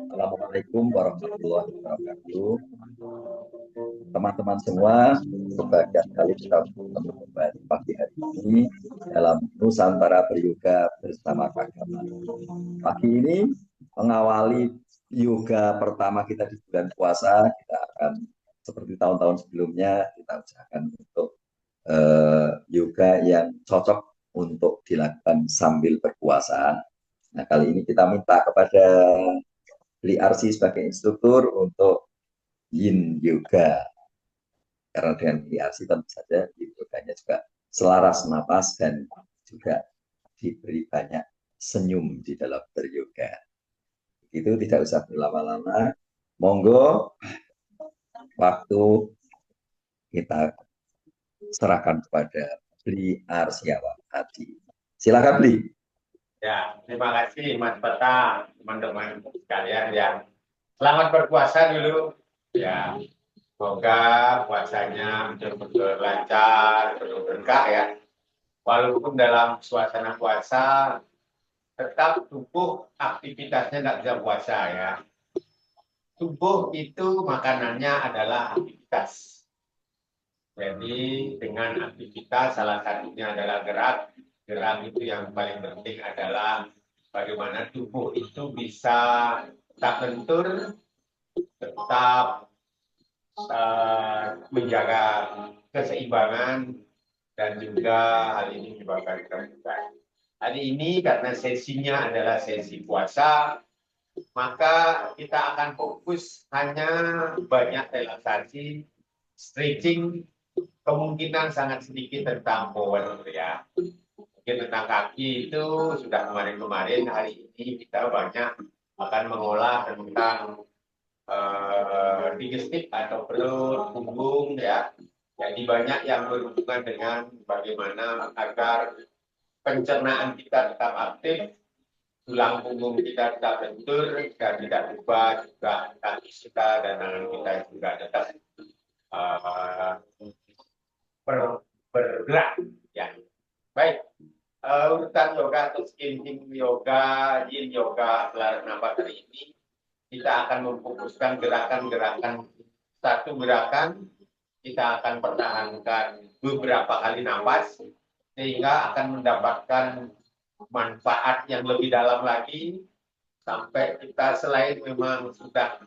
Assalamualaikum warahmatullahi wabarakatuh. Teman-teman semua, berbahagia sekali kita bertemu kembali pagi hari ini dalam Nusantara Beryoga bersama Kak Gamal. Pagi ini mengawali yoga pertama kita di bulan puasa. Kita akan seperti tahun-tahun sebelumnya, kita usahakan untuk yoga yang cocok untuk dilakukan sambil berpuasa. Nah, kali ini kita minta kepada Beli Arsi sebagai instruktur untuk Yin Yoga. Karena dengan Beli Arsi tentu saja Yin Yoganya juga selaras napas dan juga diberi banyak senyum di dalam beryoga. Itu tidak usah berlama-lama. Monggo waktu kita serahkan kepada Beli Arsiawan Hadi. Silakan Beli. Ya, terima kasih Mas Peta, teman-teman sekalian ya. Selamat berpuasa dulu. Ya, semoga puasanya betul-betul lancar, penuh berkah ya. Walaupun dalam suasana puasa, tetap tubuh aktivitasnya nggak bisa puasa ya. Tubuh itu makanannya adalah aktivitas. Jadi dengan aktivitas salah satunya adalah gerak. Gerak itu yang paling penting adalah bagaimana tubuh itu bisa tak lentur, tetap menjaga keseimbangan dan juga hal ini menyebabkan juga. Hari ini karena sesinya adalah sesi puasa, maka kita akan fokus hanya banyak relaksasi, stretching, kemungkinan sangat sedikit tentang power ya. Mungkin tentang kaki itu sudah kemarin-kemarin, hari ini kita banyak akan mengolah tentang digestif atau perut, punggung ya. Jadi banyak yang berhubungan dengan bagaimana agar pencernaan kita tetap aktif, tulang punggung kita tetap lentur dan tidak lupa juga kaki kita dan tangan kita juga tetap bergerak ya. Baik, urutan yoga atau skinning yoga, yin yoga, selaras nafas hari ini kita akan memfokuskan gerakan-gerakan. Satu gerakan kita akan pertahankan beberapa kali nafas sehingga akan mendapatkan manfaat yang lebih dalam lagi sampai kita selain memang sudah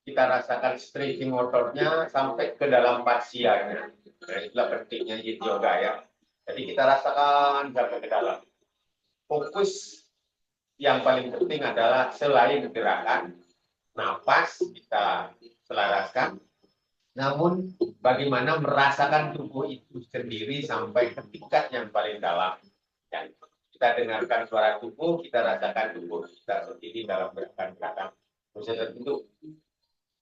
kita rasakan stretching ototnya sampai ke dalam fascianya. Nah, itulah pentingnya yin yoga ya. Jadi kita rasakan sampai ke dalam. Fokus yang paling penting adalah selain gerakan, nafas kita selaraskan, namun bagaimana merasakan tubuh itu sendiri sampai ke tingkat yang paling dalam. Dan kita dengarkan suara tubuh, kita rasakan tubuh kita sendiri dalam gerakan-gerakan proses tertentu.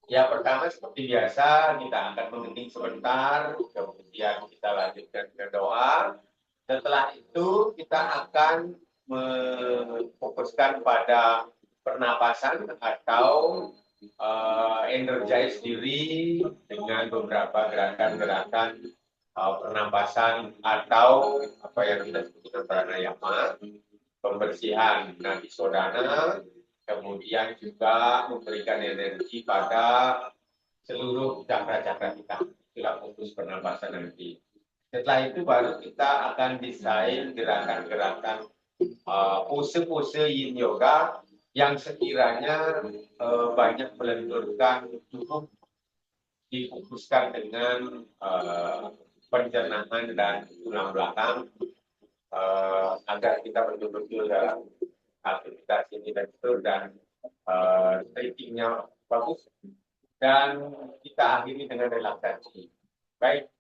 Ya, pertama seperti biasa kita akan mengening sebentar, kemudian kita lanjutkan ke doa. Setelah itu kita akan memfokuskan pada pernapasan atau energize diri dengan beberapa gerakan-gerakan pernapasan atau apa yang kita sebut pranayama, pembersihan nadi sodana, kemudian juga memberikan energi pada seluruh cakra-cakra kita. Itulah fokus pernapasan nanti. Setelah itu baru kita akan desain gerakan-gerakan pose-pose yin yoga yang sekiranya banyak melenturkan tubuh, difokuskan dengan pencernaan dan tulang belakang agar kita betul-betul dalam aktivitas ini betul dan stretchingnya bagus dan kita akhiri dengan relaksasi. Baik,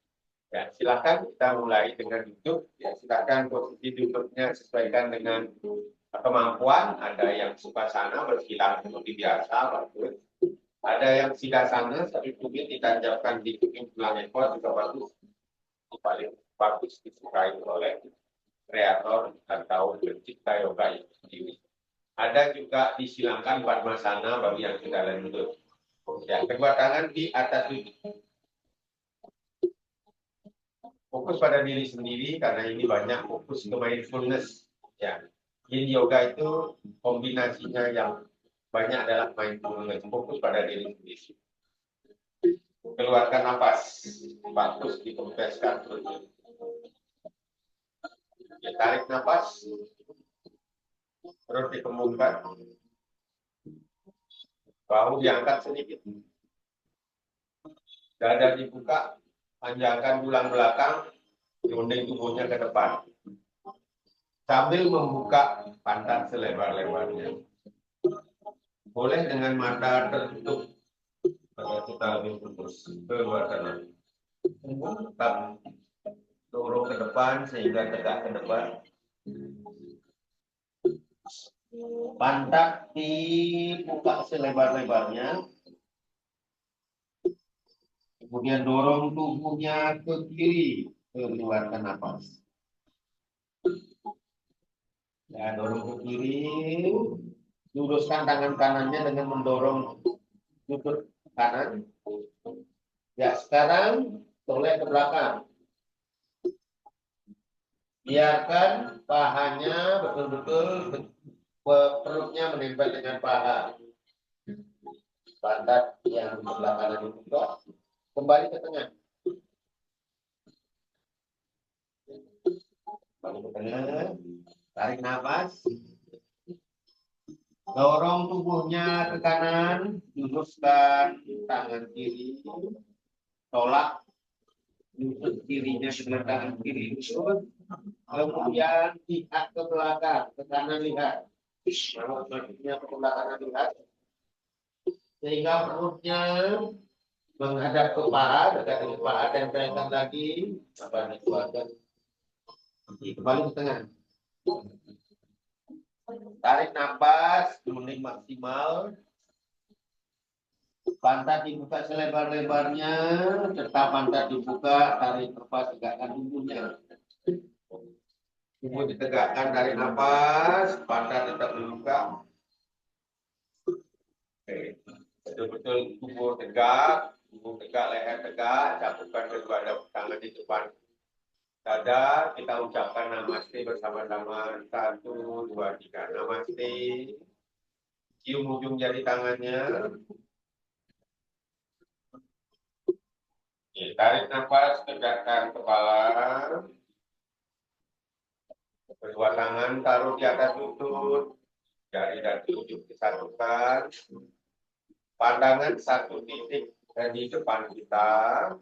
ya silakan kita mulai dengan duduk. Ya silakan posisi duduknya sesuaikan dengan kemampuan. Ada yang sukhasana bersilang seperti biasa, bagus. Ada yang siddhasana, tapi mungkin ditanjapkan di tulang ekor juga bagus. Itu paling bagus disukai oleh kreator atau pencipta yoga itu sendiri. Ada juga disilangkan padmasana bagi yang sudah lanjut. Ya, kedua tangan di atas duduk. Fokus pada diri sendiri karena ini banyak fokus ke mindfulness. Ya, Yin yoga itu kombinasinya yang banyak adalah mindfulness, fokus pada diri sendiri. Keluarkan nafas, bagus dikempeskan perutnya. Ya, tarik nafas, terus dikembangkan, bahu diangkat sedikit, dada dibuka, panjangkan tulang belakang, runding tubuhnya ke depan, sambil membuka pantat selebar-lebarnya. Boleh dengan mata tertutup, agar kita lebih fokus ke luar kanan. Tetap turun ke depan sehingga tegak ke depan. Pantat dibuka selebar-lebarnya. Kemudian dorong tubuhnya ke kiri, keluarkan nafas. Ya, dorong ke kiri. Luruskan tangan kanannya dengan mendorong lutut kanan. Ya, sekarang toleh ke belakang. Biarkan pahanya betul-betul perutnya menempel dengan paha. Pantat yang sebelah kanan dibuka, kembali ke tengah. Kembali ke tengah, tarik nafas. Dorong tubuhnya ke kanan, luruskan tangan kiri, tolak lutut kirinya dengan tangan kiri, lurus. Kemudian lihat ke belakang, ke kanan lihat. Maksudnya ke belakang lihat. Sehingga perutnya menghadap ke paha, dekat dengan paha, tempelkan lagi. Apa dikeluarkan? Kembali ke tengah. Tarik nafas, hening maksimal. Pantat dibuka selebar-lebarnya, tetap pantat dibuka, tarik nafas, tegakkan tubuhnya. Tubuh ditegakkan, tarik nafas, pantat tetap dibuka. Oke. Betul-betul tubuh tegak, leher tegak, cakupan kedua tangan di depan dada. Kita ucapkan namaste bersama-sama. 1, 2, 3. Namaste. Cium ujung jari tangannya. Tarik nafas, tegakkan kepala. Kedua tangan taruh di atas lutut. Jari dan ujung disatukan. Pandangan satu titik di depan kita.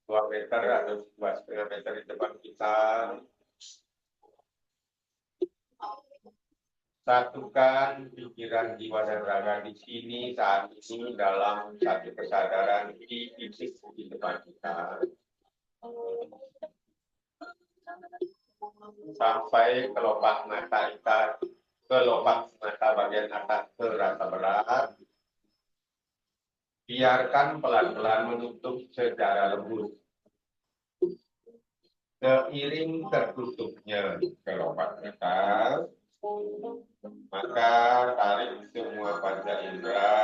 2 meter atau 2,5 meter di depan kita. Satukan pikiran, jiwa, dan raga di sini saat ini dalam satu kesadaran di titik di depan kita. Sampai kelopak mata kita, kelopak mata bagian atas terasa berat. Biarkan pelan-pelan menutup secara lembut. Seiring tertutupnya kelopak mata, maka tarik semua panca indera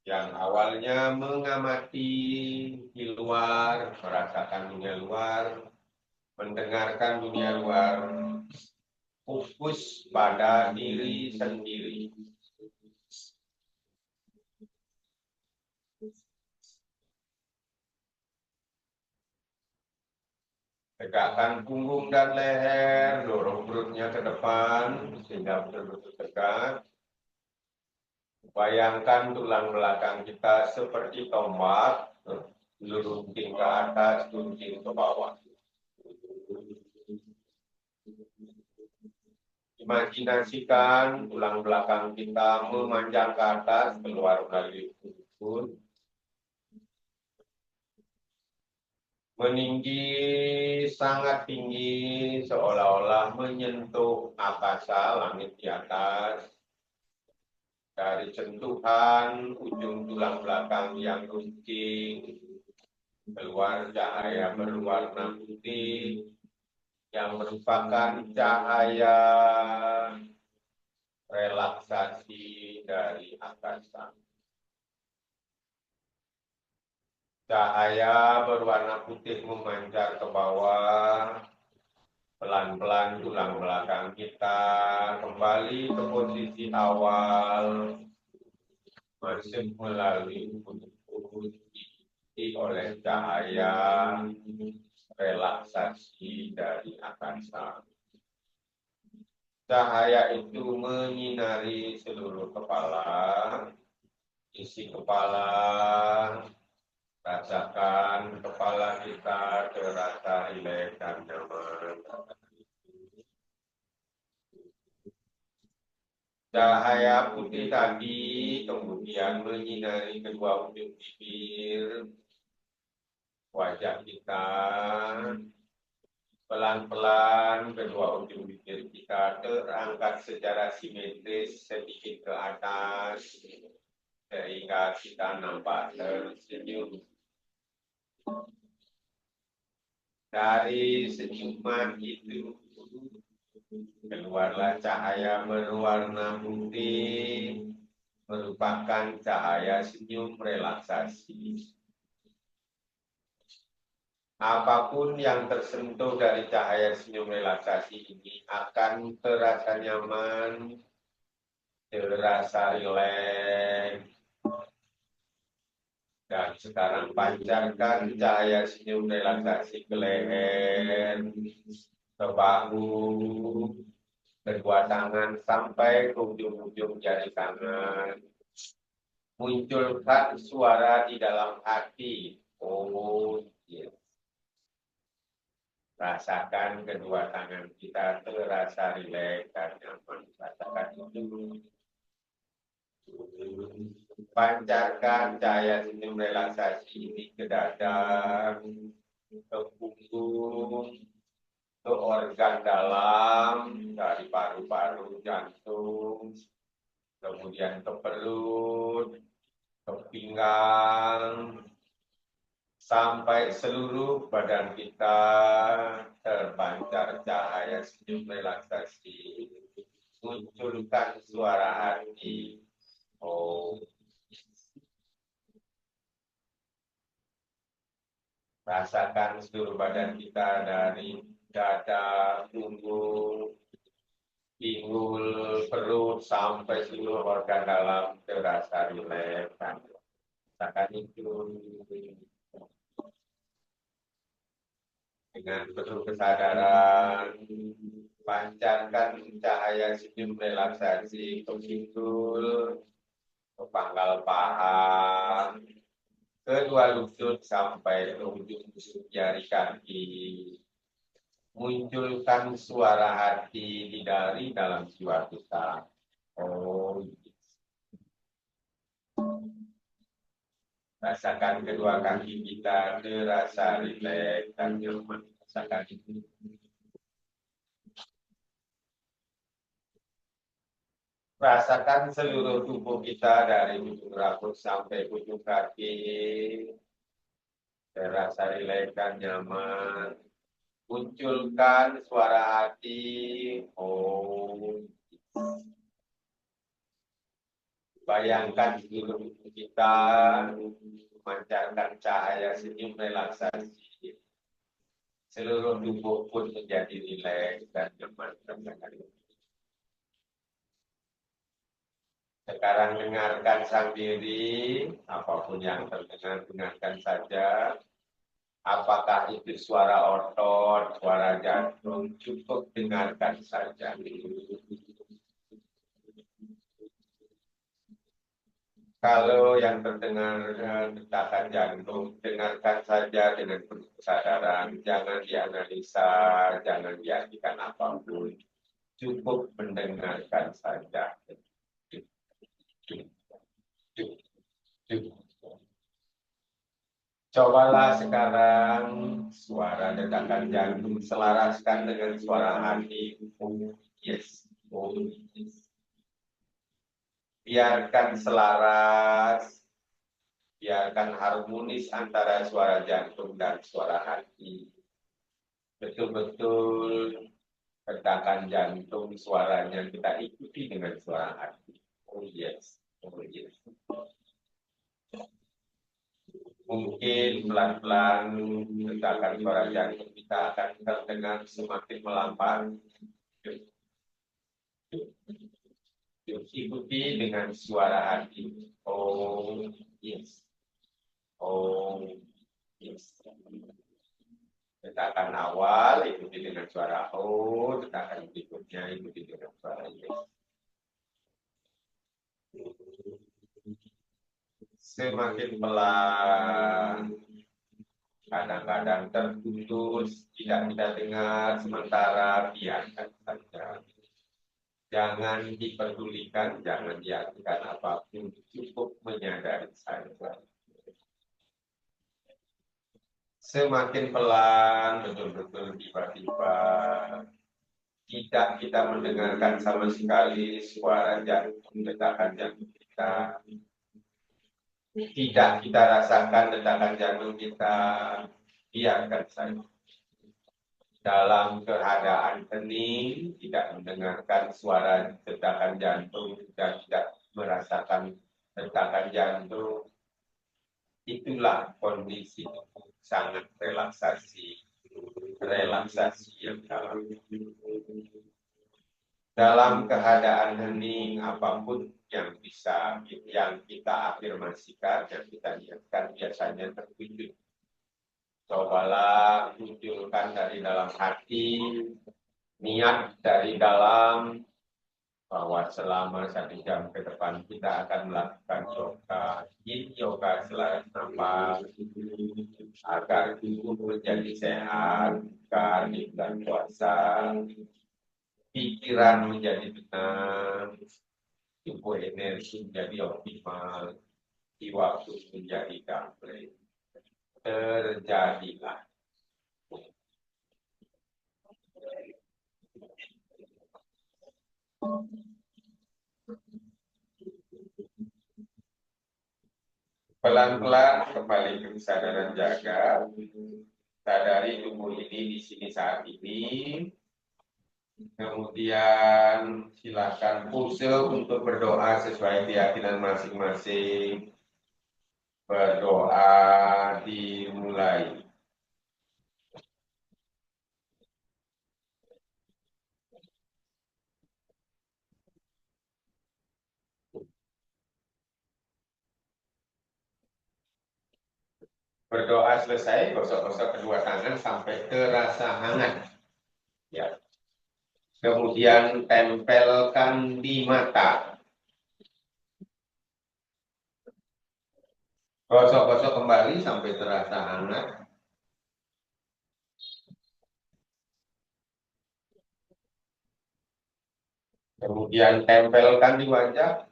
yang awalnya mengamati di luar, merasakan dunia luar, mendengarkan dunia luar, fokus pada diri sendiri. Tegakkan punggung dan leher, dorong perutnya ke depan sehingga betul-betul tegak. Bayangkan tulang belakang kita seperti tombak, lunting ke atas, lunting ke bawah. Imajinasikan tulang belakang kita memanjang ke atas, keluar melalui perut, meninggi sangat tinggi, seolah-olah menyentuh akasa, langit di atas. Dari sentuhan ujung tulang belakang yang runcing, keluar cahaya berwarna putih yang merupakan cahaya relaksasi dari angkasa. Cahaya berwarna putih memancar ke bawah, Pelan-pelan tulang belakang kita kembali ke posisi awal, masuk melalui punggung diikuti oleh cahaya relaksasi dari angkasa. Cahaya itu menyinari seluruh kepala, isi kepala, rasakan kepala kita terasa rileks dan nyaman. Cahaya putih tadi kemudian menyinari kedua ujung bibir, wajah kita. Pelan-pelan kedua ujung bibir kita terangkat secara simetris sedikit ke atas sehingga kita nampak tersenyum. Dari senyuman itu keluarlah cahaya berwarna putih, merupakan cahaya senyum relaksasi. Apapun yang tersentuh dari cahaya senyum relaksasi ini akan terasa nyaman, terasa rileks. Dan sekarang pancarkan cahaya senyum relaksasi ke leher, ke bahu, kedua tangan sampai ke ujung-ujung jari tangan. Munculkan suara di dalam hati. Oh, yes. Rasakan kedua tangan kita terasa rileks dan nyaman. Rasakan itu. Pancarkan cahaya senyum relaksasi ini ke dada, ke punggung, ke organ dalam dari paru-paru, jantung, kemudian ke perut, ke pinggang, sampai seluruh badan kita terpancar cahaya senyum relaksasi. Munculkan suara hati. Oh, rasakan seluruh badan kita dari dada, punggung, pinggul, perut, sampai seluruh organ dalam terasa rileks. Rasakan itu dengan penuh kesadaran. Pancarkan cahaya senyum relaksasi ke pinggul, ke pangkal paha, kedua lutut sampai ke ujung jari kaki. Munculkan suara hati dari dalam jiwa kita. Oh, rasakan kedua kaki kita terasa rileks dan nyaman. Rasakan itu. Rasakan seluruh tubuh kita dari ujung rambut sampai ujung kaki terasa rileks dan nyaman. Munculkan suara hati. Oh, bayangkan seluruh tubuh kita memancarkan cahaya senyum relaksasi. Seluruh tubuh pun menjadi rileks dan nyaman. Sekarang dengarkan sendiri, apapun yang terdengar, dengarkan saja. Apakah itu suara otot, suara jantung, cukup dengarkan saja. Kalau yang terdengar detakan jantung, dengarkan saja dengan penuh kesadaran. Jangan dianalisa, jangan diartikan apapun. Cukup mendengarkan saja. Cobalah sekarang suara dedakan jantung selaraskan dengan suara hati. Oh, yes. Oh, yes. Biarkan selaras, biarkan harmonis antara suara jantung dan suara hati. Betul-betul dedakan jantung suaranya kita ikuti dengan suara hati. Oh, yes. Oh, yes. Mungkin pelan-pelan ledakan suara jantung kita akan terdengar semakin melambat. Ikuti dengan suara hati. Oh, yes. Oh, yes. Detakan awal ikuti dengan suara O, detakan berikutnya ikuti dengan suara yes. Semakin pelan, kadang-kadang terputus, tidak kita dengar, sementara biarkan saja. Jangan diperdulikan, jangan diartikan apapun, cukup menyadari saja. Semakin pelan, betul-betul tiba-tiba, tidak kita mendengarkan sama sekali suara jantung, detakan jantung kita. Tidak kita rasakan detakan jantung kita, biarkan saja. Dalam keadaan hening, tidak mendengarkan suara detakan jantung dan tidak merasakan detakan jantung, itulah kondisi sangat relaksasi yang dalam. Dalam keadaan hening, apapun yang kita afirmasikan, yang kita niatkan biasanya terwujud. Cobalah munculkan dari dalam hati, niat dari dalam, bahwa selama 1 jam ke depan kita akan melakukan yoga, yoga selaras nafas, agar tubuh menjadi sehat, agar di bulan puasa pikiran menjadi tenang, tubuh energi menjadi optimal, jiwa menjadi damai. Terjadilah. Pelan-pelan kembali ke kesadaran jaga, sadari tubuh ini di sini saat ini. Kemudian silakan pose untuk berdoa sesuai keyakinan masing-masing. Berdoa dimulai. Berdoa selesai, gosok-gosok kedua tangan sampai terasa hangat. Ya. Kemudian tempelkan di mata. Gosok-gosok kembali sampai terasa hangat. Kemudian tempelkan di wajah.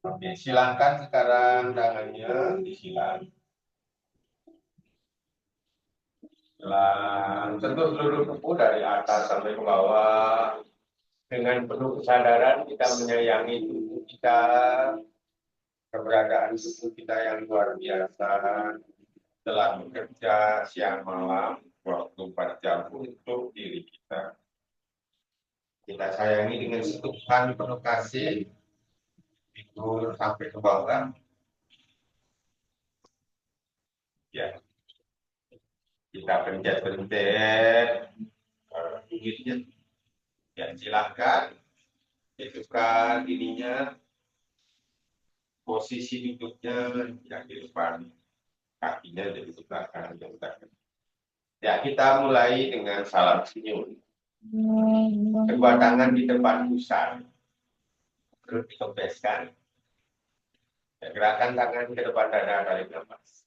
Oke, silakan sekarang tangannya disilang. Sentuh seluruh tubuh dari atas sampai ke bawah. Dengan penuh kesadaran kita menyayangi tubuh kita, keberadaan tubuh kita yang luar biasa, telah bekerja siang malam 24 jam untuk diri kita. Kita sayangi dengan sentuhan penuh kasih, tidur sampai ke bawah. Ya, kita pencet-pencet kulitnya. Ya, silakan hidupkan dirinya, posisi duduknya yang di depan, kakinya di sebelah kanan dan belakang. Ya, kita mulai dengan salam senyum. Kedua tangan di depan pusar, perut dikempeskan. Ya, gerakan tangan ke depan dada, tarik nafas.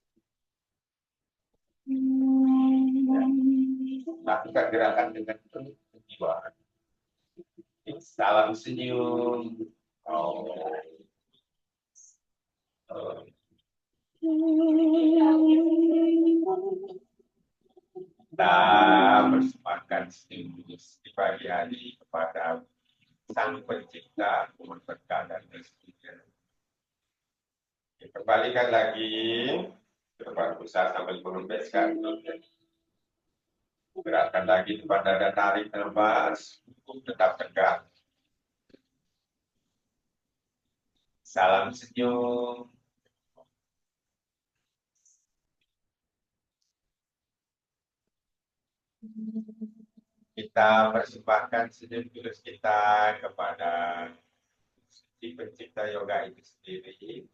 Ya. Lakukan gerakan dengan penuh kejiwaan. Salam senyum. Oh. Oh. Kita bersemangat senyum di pagi hari kepada Sang Pencipta, umat berkah dan rezekinya. Kembalikan lagi ke depan pusat sambil mengembeskan. Gerakan lagi depan dada, tarik nafas, tetap tegak. Salam senyum. Kita persembahkan senyum tulus kita kepada si pencipta yoga itu sendiri,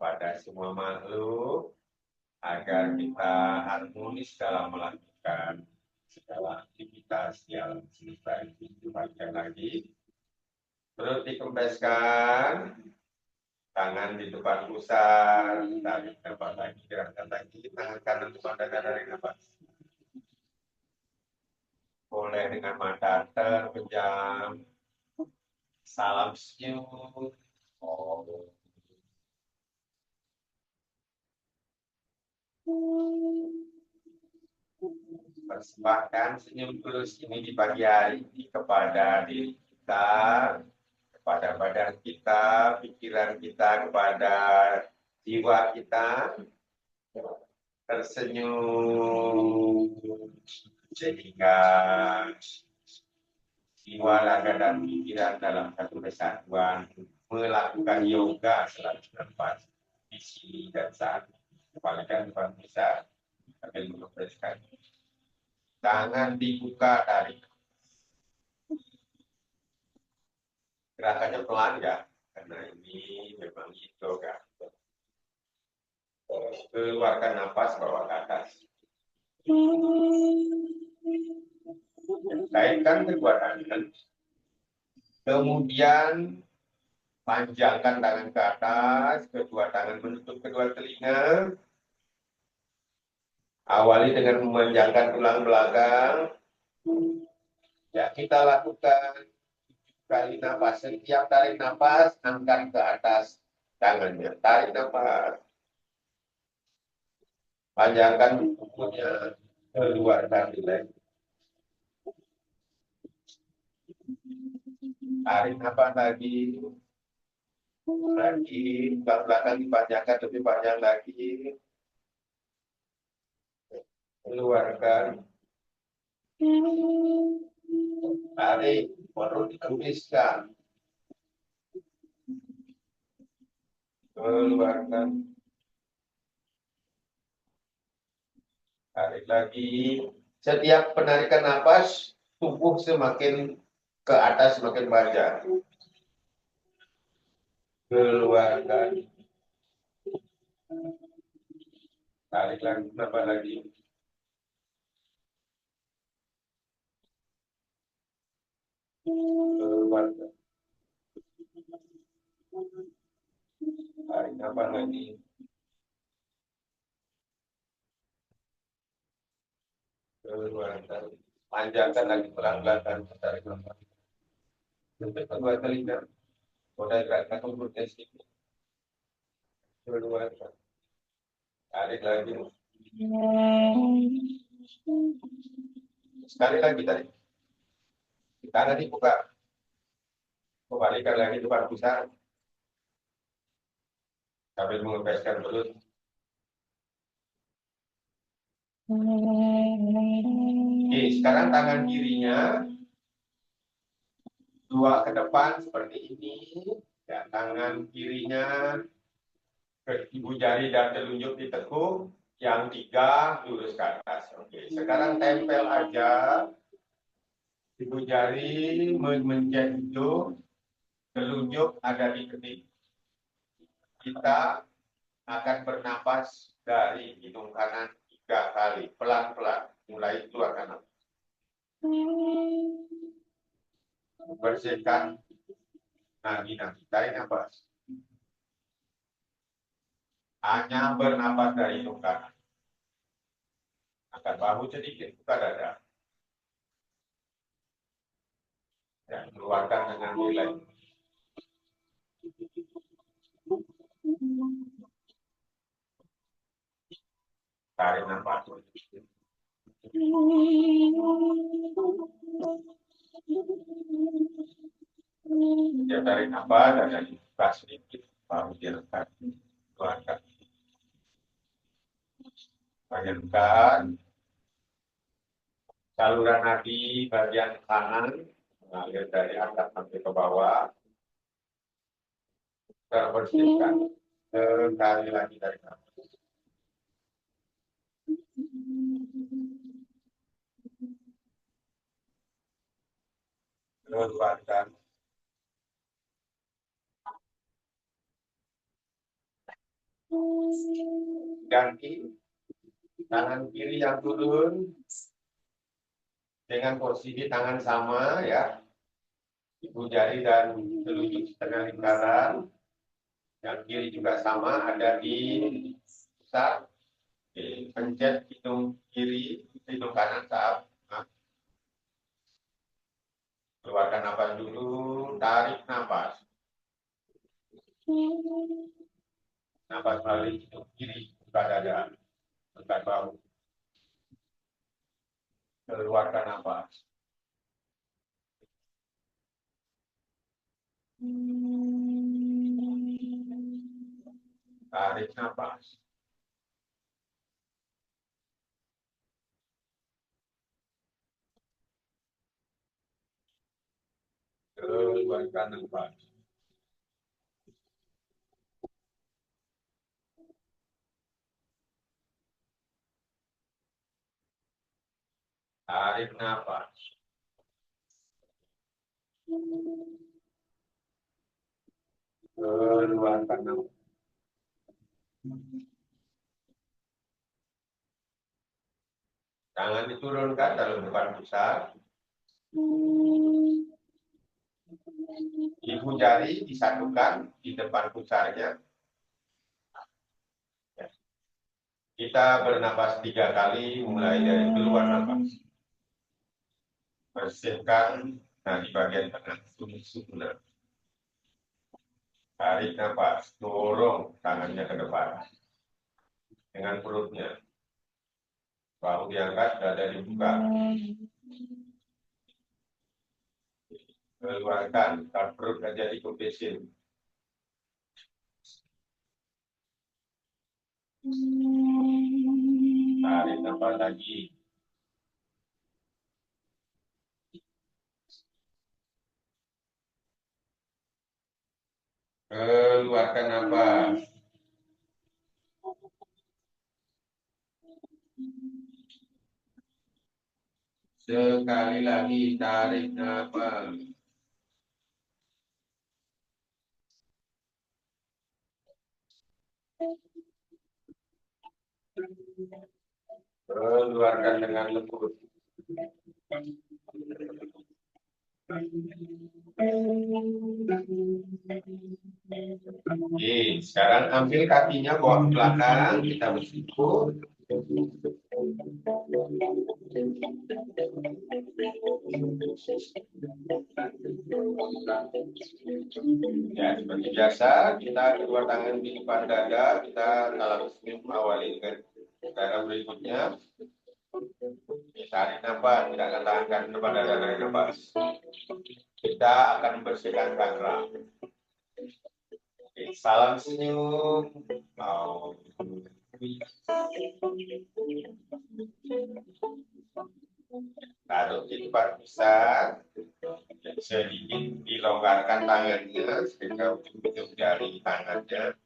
pada semua makhluk, agar kita harmonis dalam melakukan segala aktivitas yang semesta ini dibagikan lagi. Perut dikempeskan, tangan di depan pusar, tarik nafas lagi, gerakkan lagi, tangan kanan depan dada, tarik nafas. Boleh dengan mata terpejam, salam senyum. Oh. Persembahkan senyum tulus ini di pagi hari ini kepada diri kita, kepada badan kita, pikiran kita, kepada jiwa kita. Tersenyum sehingga jiwa, raga, dan pikiran dalam satu kesatuan melakukan yoga selalu nafas di sini dan saat ini. Kepalakan depan bisa sambil mengepeskan. Tangan dibuka, tarik. Gerakannya pelan ya, karena ini memang yoga. Keluarkan nafas, bawa ke atas. Kaitkan kedua tangan. Kemudian panjangkan tangan ke atas, kedua tangan menutup kedua telinga. Awali dengan memanjangkan tulang belakang. Ya, kita lakukan kali nafas. Setiap tarik nafas, angkat ke atas tangannya. Tarik nafas. Panjangkan kukunya, keluarkan lagi. Tarik nafas lagi. Lagi, belakang dipanjangkan lebih panjang lagi. Keluarkan. Tarik, perut dikembiskan. Keluarkan. Tarik lagi. Setiap penarikan nafas, tubuh semakin ke atas, semakin panjang. Keluarkan. Tarik lagi, nafas lagi. Keluarkan. Tarik nafas lagi. Keluarkan. Panjangkan lagi pelan-pelan, tarik nafas. Untuk kedua telinga. Udah gerakkan mulutnya sedikit. Keluarkan. Tarik lagi. Sekali lagi tarik. Tangan dibuka. Kembalikan lagi depan pusar. Sambil mengepeskan perut. Oke, sekarang tangan kirinya dua ke depan seperti ini. Ya, tangan kirinya ke ibu jari dan telunjuk ditekuk. Yang tiga lurus ke atas. Oke, sekarang tempel aja. Ibu jari menjunjuk, telunjuk ada di kening. Kita akan bernapas dari hidung kanan 3 kali, pelan-pelan, mulai keluar kanan. Bersihkan nadi-nadi, tarik nafas. Hanya bernapas dari hidung kanan. Angkat bahu sedikit, buka dada. Dan keluarkan dengan nilai. Tarik nafas. Dia tarik nafas, dada dibuka sedikit, baru diangkat. Keluarkan. Bayangkan saluran nadi bagian kanan mengalir dari atas sampai ke bawah, terbersihkan. Sekali lagi dari nafas. keluarkan. Ganti tangan kiri yang turun dengan posisi tangan sama ya, ibu jari dan telunjuk setengah lingkaran. Yang kiri juga sama, ada di pusat. Pencet hidung kiri, hidung kanan saat keluarkan nafas dulu, tarik nafas. Nafas melalui hidung kiri, buka dada, angkat bahu. Keluarkan nafas. Tarik nafas. Keluarkan nafas. Tarik nafas. Keluarkan nafas. Tangan diturunkan dalam depan pusar. Ibu jari disatukan di depan pusarnya. Kita bernapas 3 kali, mulai dari keluar nafas. Bersihkan di bagian tengah, sumber. Tarik nafas, dorong tangannya ke depan dengan perutnya. Bahu diangkat, dada dibuka. Keluarkan, perut aja dikepesin. Tarik nafas lagi. Keluarkan nafas. Sekali lagi tarik nafas. Keluarkan dengan lembut. Oke, sekarang ambil kakinya bawa ke belakang, kita bersyukur. Ya, seperti biasa, kita kedua tangan di depan dada, kita kalau senyum awali dengan cara berikutnya. Tarik nafas, tidak akan tahankan depan dada, tarik nafas. Kita akan bersihkan cakra. Salam senyum. Taruh di tempat pusat, sedikit dilonggarkan tangannya sehingga ujung jari tangannya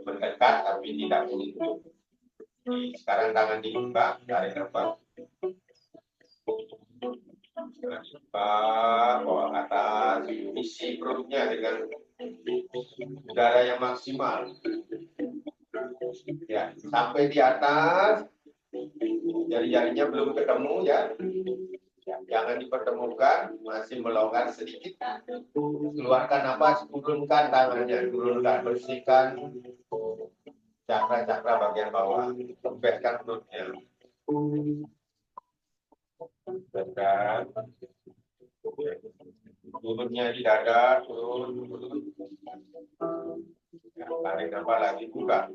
mendekat tapi tidak menyentuh. Sekarang tangan dibuka, tarik nafas. Dibuka, bawa ke atas, isi perutnya dengan udara yang maksimal. Ya, sampai di atas, jari-jarinya belum ketemu ya. Jangan dipertemukan, masih melonggar sedikit. Keluarkan nafas, turunkan tangannya, turunkan, bersihkan cakra-cakra bagian bawah, kempeskan perutnya. Bersihkan. Turunnya di dada, turun. Ya, tarik nafas lagi, buka.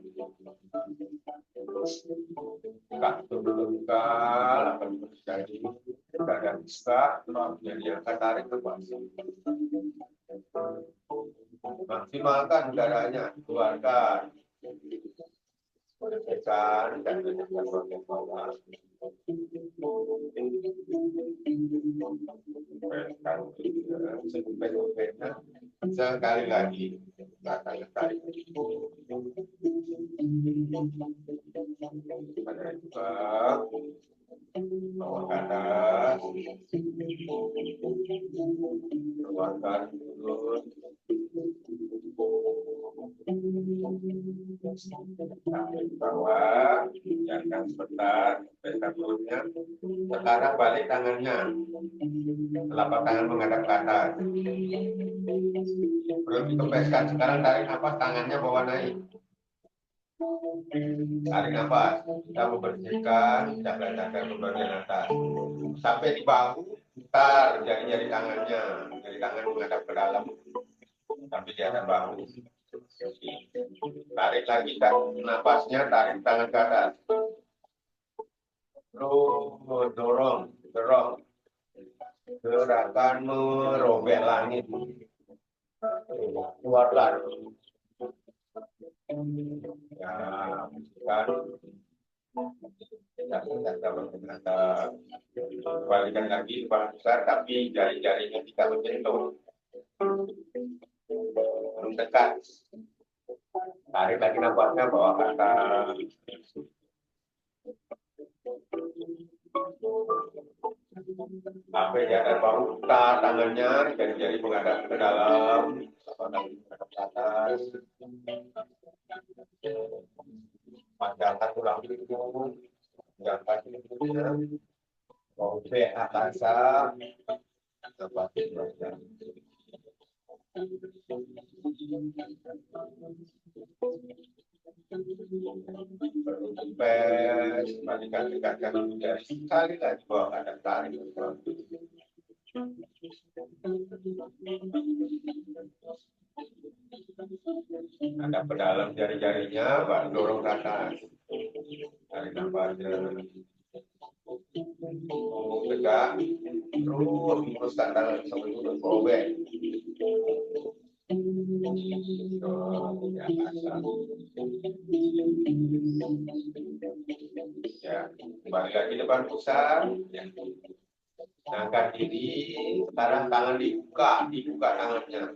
Buka, lakukan terjadi. Dada buka, jadi angkat tarik nafas. Maksimalkan udaranya, keluarkan. Bersihkan dan bersihkan bagian bawah. Sekali lagi belakang tarik. Pada juga Bawa ke atas, keluarkan mulut, sampai ke bawah, biarkan sebentar, pegang mulutnya. Sekarang balik tangannya, telapak tangan menghadap ke atas. Belum dikempeskan, sekarang tarik nafas, tangannya bawa naik. Tarik nafas, kita membersihkan cakra-cakra di bagian atas. Sampai di bahu, putar jari-jari tangannya, jari tangan menghadap ke dalam, sampai di atas bahu. Tarik lagi nafasnya, tarik tangan ke atas. Terus dorong, gerakan merobek langit. Keluarlah. Ya, kan. Balikan lagi kepala besar, tapi jari-jarinya kita menyentuh. Belum dekat. Tarik lagi nafasnya, bawa ke atas. Sampai di atas bahu, putar tangannya, jari-jari menghadap ke dalam, menghadap ke atas. Panjangkan tulang punggung, panjangkan punggungnya, robek atasan, lepas belajar. Berkempes, balikan dekatkan jari sekali lagi, bawa ke tarik. Ada pedalam jari-jarinya, baru dorong ke atas. Tarik nafasnya. Tegak, terus luruskan tangan sampai mulut robek. Ya, kembali lagi depan pusat. Ya. Angkat diri, sekarang tangan dibuka tangannya.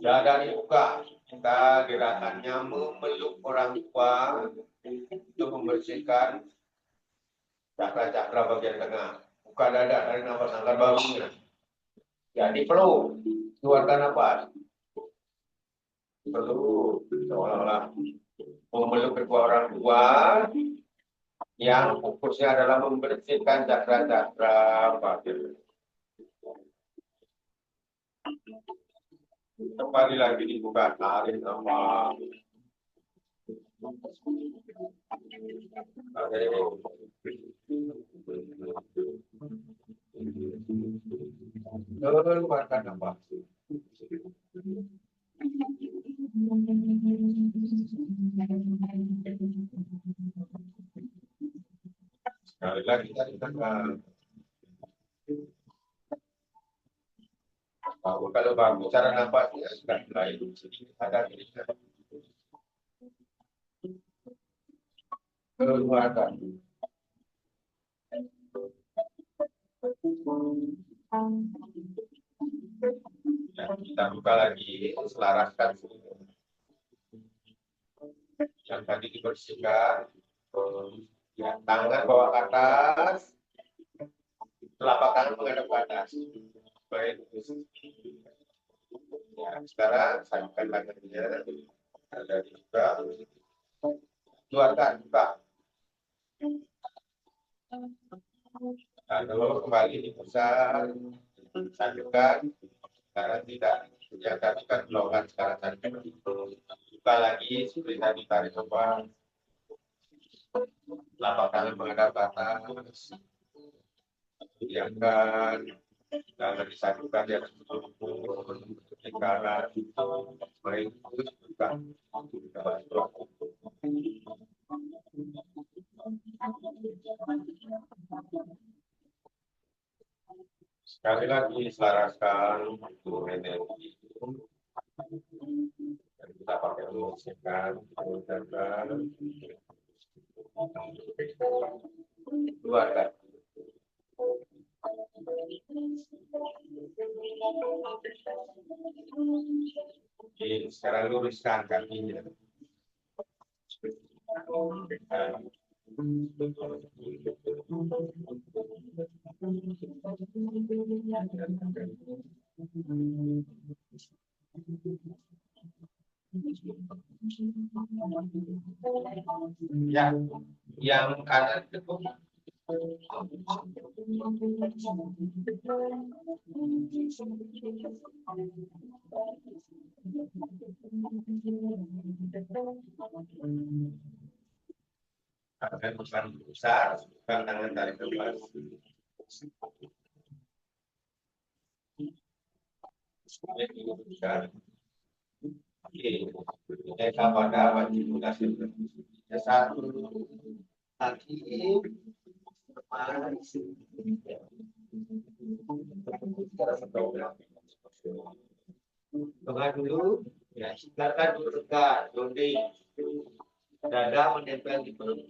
Dada dibuka. Kita gerakannya memeluk orang tua untuk membersihkan cakra-cakra bagian tengah. Buka dada, tarik nafas, angkat bahunya. Jadi peluk, keluarkan nafas. Peluk, seolah-olah memeluk kedua orang tua yang fokusnya adalah membersihkan cakra-cakra bagian. Kembali lagi dibuka, tarik nafas. Keluarkan nafas. Sekali lagi tarik nafas. Kalau bagus cara nafasnya sudah mulai sedikit ada dirinya. Keluarkan. Ya, kita buka lagi, selaraskan yang tadi dibersihkan. Ya, tangan bawa ke atas, telapak tangan menghadap ke atas. Baik. Ya, sekarang sayangkan tangannya ada dibuka, keluarkan, buka. Lalu kembali di pusat, sayangkan. Sekarang tidak, ya tadi kan blokan, sekarang sayangkan. Buka lagi, seperti tadi tarik nafas. Telapak tangan menghadap ke atas. Diangkat, tangan disatukan di atas tubuh, lingkaran, baik buka. Sekali lagi selaraskan energi. Dan kita pakai membersihkan, menjaga, keluarkan. Oke, sekarang luruskan kakinya. Ya, yang kanan tekuk. Akan besar, bukan tangan tarik ke bawah. Besar. Oke, kita pada wajib munasib. Satu kaki tengah dulu, ya silakan dulu dekat, loading, dada menempel di perut,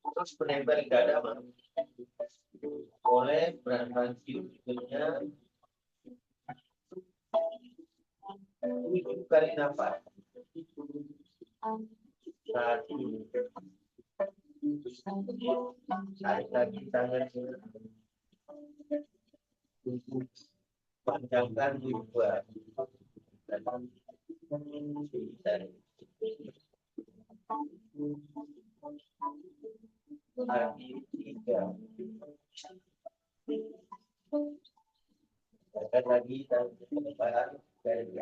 terus menempel di dada, boleh berhenti berikutnya 7 kali nafas. 1, tarik lagi tangannya, panjangkan 2, lagi 3, akan lagi dan depan dari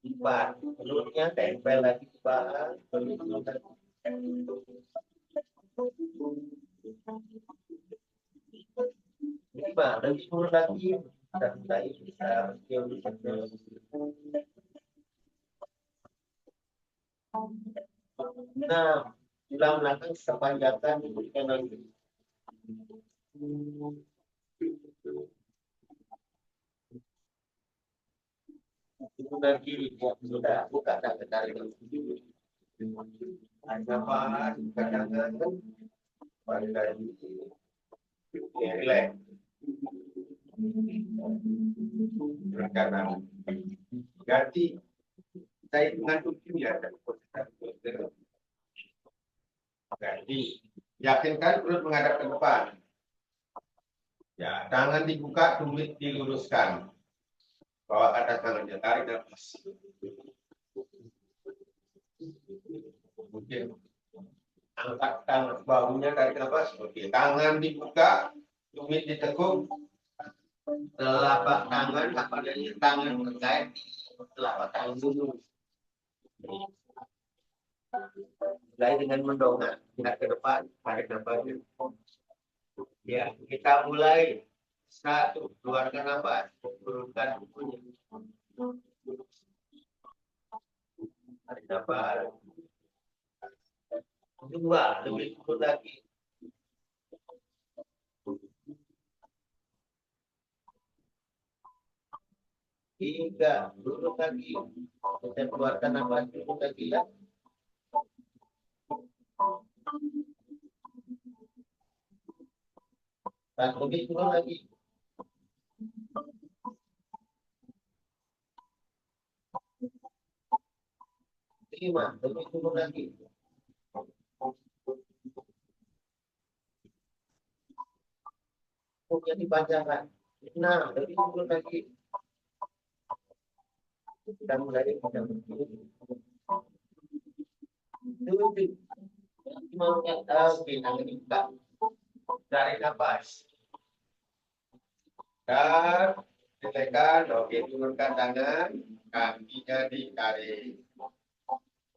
4, perutnya tempel lagi ke paha, 5, lebih turun lagi sampai bisa 6, tulang belakang sepanjangkan diberikan lagi. Itu lagi sudah buka dan tarik lagi. Ada apa? Kadang-kadang balik lagi. Relax. Berkanan. Ganti. Saya mengatur ya. Ganti. Yakinkan perut menghadap ke depan. Ya, tangan dibuka, tumit diluruskan. Bawa atas tangannya, tarik nafas. Mungkin angkat tangan bahunya, tarik nafas. Oke, tangan dibuka, tumit ditekuk, telapak tangan, tangan terkait telapak tangan dulu. Mulai dengan mendongak, ingat ke depan, tarik nafas. Ya, kita mulai. 1, keluarkan nafas, turunkan bukunya. Tarik nafas. 2, lebih turun lagi. 3, duduk lagi. Kita keluarkan nafas, duduk lagi ya. 1, lebih turun lagi. 5, lebih turun lagi. 6, dipanjangkan. 6, lebih turun lagi. Kita mulai dengan 7. Mau tahu tangan dibuka. Tarik nafas. Dan silakan, oke, turunkan tangan, kakinya ditarik.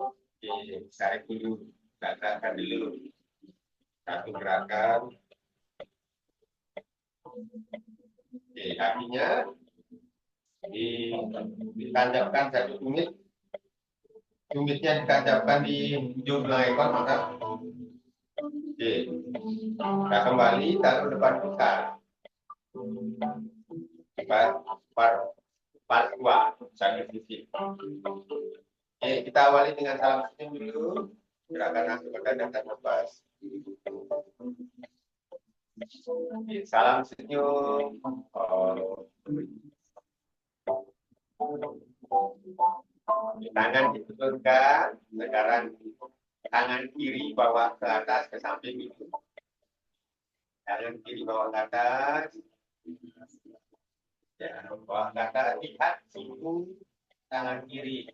Oke, tarik dulu, gerakan dulu. 1 gerakan. Oke, kakinya ditancapkan 1 tumit. Tumitnya ditancapkan di ujung tulang ekor, maka oke. Kita kembali taruh depan kita. Part 2 sambil sisi. Oke, kita awali dengan salam senyum dulu. Gerakan langsung ke dada dan nafas. Salam senyum. Tangan diturunkan, sekarang tangan kiri bawa ke atas ke samping itu. Tangan kiri bawah ke atas. Ya, bawah ke atas. Lihat siku tangan kiri.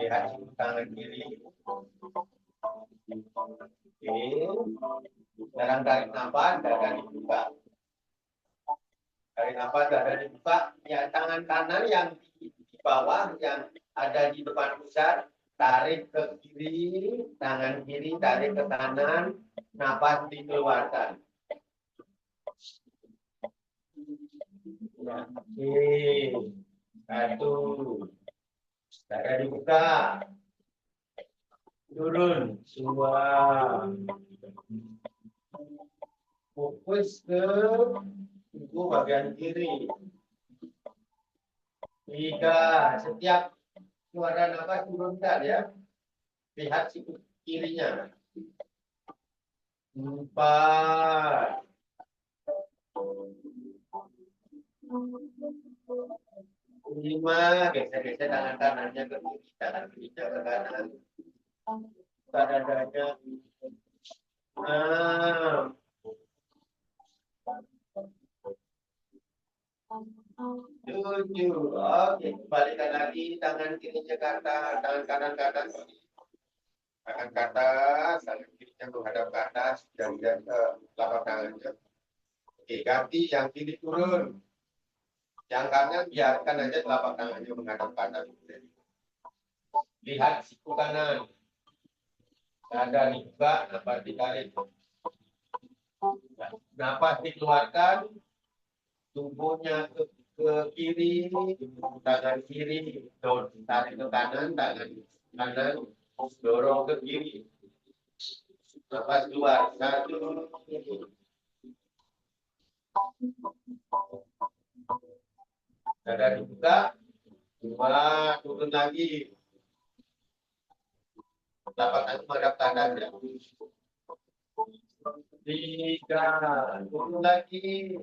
Lihat siku tangan kiri. Oke. Sekarang tarik nafas, dada dibuka. Tarik nafas, dada dibuka. Ya, tangan kanan yang di bawah, yang ada di depan pusat, tarik ke kiri, tangan kiri tarik ke kanan, nafas dikeluarkan. Ya, oke. Satu. Dada dibuka. Turun. Dua. Fokus ke tubuh bagian kiri. Tiga. Setiap suara nafas turunkan ya. Lihat siku kirinya. Empat. Lima. Geser-geser tangan kanannya ke kiri, tangan kirinya ke kanan. Dadanya. Enam. Tujuh. Oke, kembalikan lagi tangan kirinya ke atas, tangan kanan ke atas. Tangan ke atas, tangan kirinya menghadap ke atas, dan ke telapak tangannya. Oke, ganti yang kiri turun. Yang kanan biarkan aja telapak tangannya menghadap ke atas. Lihat siku kanan. Dada dibuka, nafas ditarik. Nafas dikeluarkan, tubuhnya ke kiri, tangan kiri, tarik ke kanan, tangan kanan, dorong ke kiri. Nafas keluar, satu. Dada dibuka, dua, turun lagi. Telapak tangan menghadap kanan ya. Tiga, turun lagi.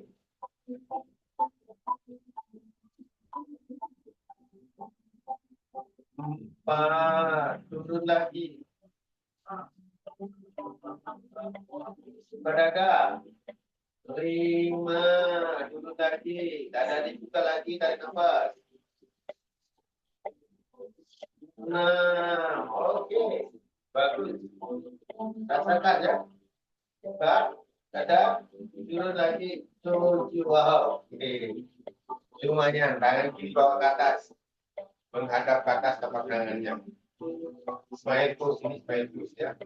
Empat, turun lagi. Dada. Lima, turun lagi. Dada dibuka lagi, tarik nafas. Enam, oke. Bagus. Rasakan ya. Buka, dada, turun lagi. Tujuh, wow. Oke. Semuanya, tangan kiri bawa ke atas. Menghadap ke atas tapak tangannya. Smile pose, ini smile pose ya.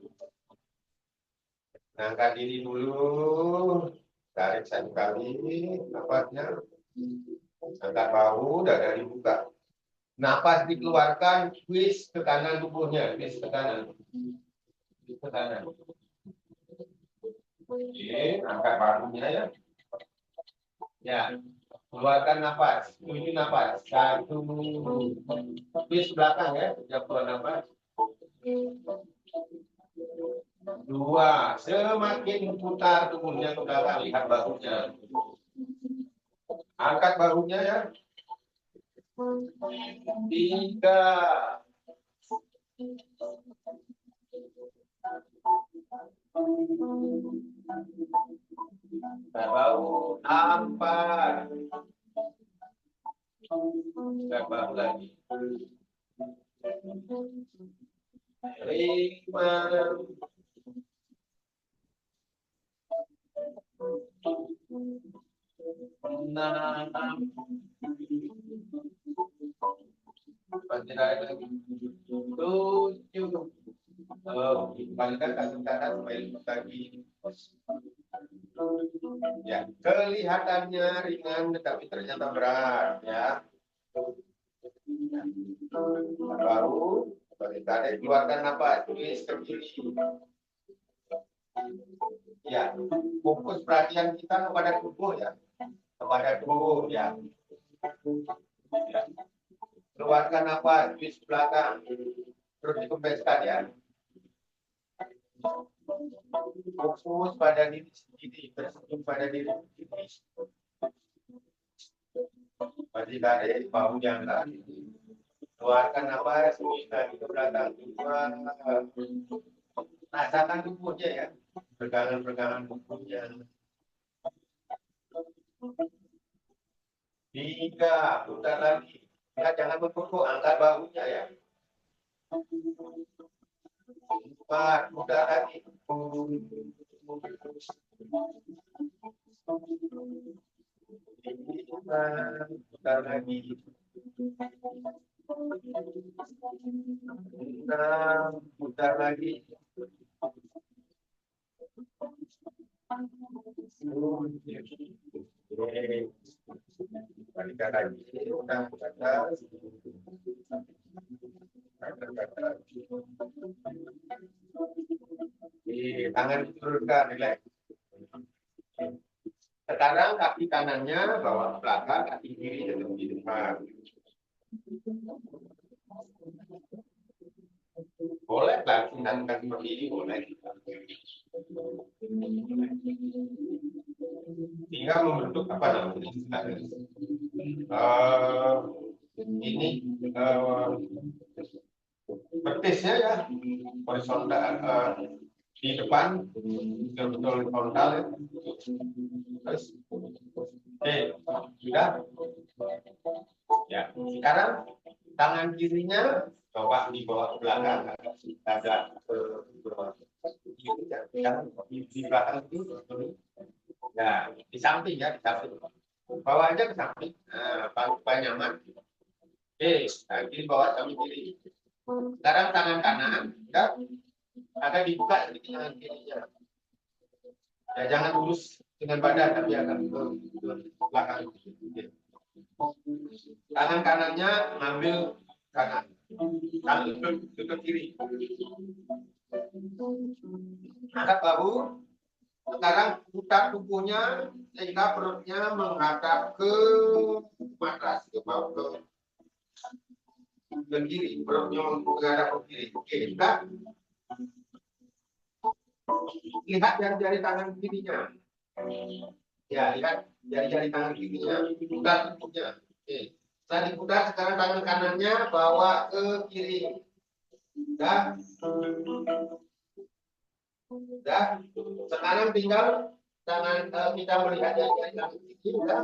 Angkat diri dulu. Tarik satu kali nafasnya. Angkat bahu, dada dibuka. Nafas dikeluarkan, twist ke kanan tubuhnya, twist ke kanan. Twist ke kanan. Oke, angkat bahunya ya. Ya, keluarkan nafas, tujuh nafas. Satu, twist belakang ya, sejak keluar nafas. Dua, semakin putar tubuhnya ke belakang, lihat bahunya. Angkat bahunya ya. Tiga. Bahu, empat. Bahu lagi. Lima. Enam. Tujuh. Kembalikan kaki kanan supaya lagi. Ya, kelihatannya ringan tetapi ternyata berat ya. Baru tarik, keluarkan nafas, tulis ke kiri. Ya, fokus perhatian kita kepada tubuh ya, kepada tubuh ya. Keluarkan nafas, tulis belakang, terus dikempeskan ya. Fokus pada diri sendiri, bersenyum pada diri sendiri. Masih tarik, bahu jangan. Keluarkan nafas, tulis lagi ke belakang. Rasakan tubuhnya ya. pegangan-pegangan bukunya. 3, putar lagi. Ya, jangan berkuku, angkat bahunya ya. 4, putar lagi. 5, putar lagi. 6, putar lagi. 10, balikan lagi. Udah, tangan diturunkan, relax. Sekarang kaki kanannya bawa ke belakang, kaki kiri tetap di depan. Boleh langsung dan kaki kiri boleh. Tinggal membentuk apa namanya? Ini betisnya ya horizontal di depan betul-betul horizontal ya. Terus, oke, sudah. Ya, sekarang tangan kirinya coba dibawa ke belakang, agak ke di belakang itu. Nah, di samping ya, di samping. Bawa aja ke samping, supaya nyaman. Oke, nah, kiri bawa samping kiri. Sekarang tangan kanan, ya, agak dibuka sedikit tangan kirinya. Ya, jangan lurus dengan badan, tapi agak ke belakang. Tangan kanannya ngambil kanan, tangan ke kiri. Angkat bahu. Sekarang putar tubuhnya sehingga perutnya menghadap ke matras, ke bawah ke kiri, perutnya menghadap ke kiri. Oke, kita lihat jari-jari tangan kirinya. Ya, lihat jari-jari tangan kirinya. Putar tubuhnya. Oke. Setelah diputar, sekarang tangan kanannya bawa ke kiri. Dah. Dah. Sekarang tinggal tangan kita melihat jari-jari tangan kiri. Dah.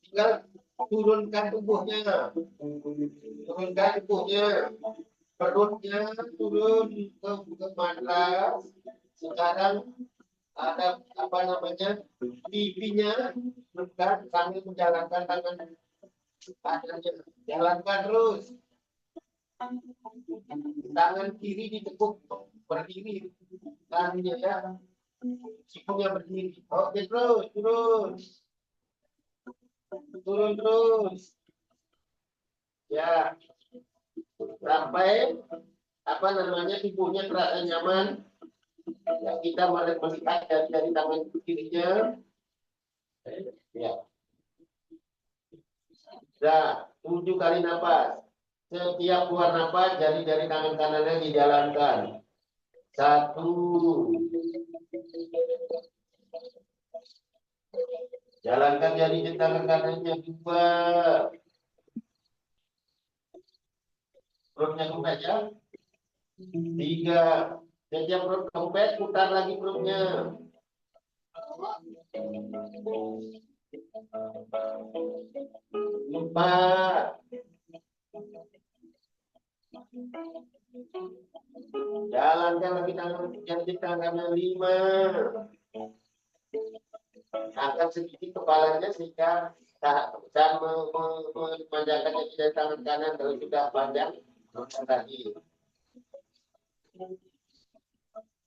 Tinggal turunkan tubuhnya. Turunkan tubuhnya. Perutnya turun ke matras. Sekarang ada apa namanya pipinya dekat sambil menjalankan tangan kanannya. Jalankan terus. Tangan kiri ditekuk berdiri. Tangannya ya. Sikunya berdiri. Oke, terus, turun. Turun terus. Ya. Sampai apa namanya tubuhnya terasa nyaman. Ya, kita melihat dari tangan kirinya. Ya. Nah, 7 kali nafas. Setiap keluar nafas, jari-jari tangan kanannya dijalankan. 1. Jalankan jari tangan kanannya 2. Perutnya kempes ya. 3. Setiap perut kempes, putar lagi perutnya. 4. Jalankan lagi jari tangannya 5. Angkat sedikit kepalanya sehingga bisa memanjangkan jari tangan kanan kalau sudah panjang lagi.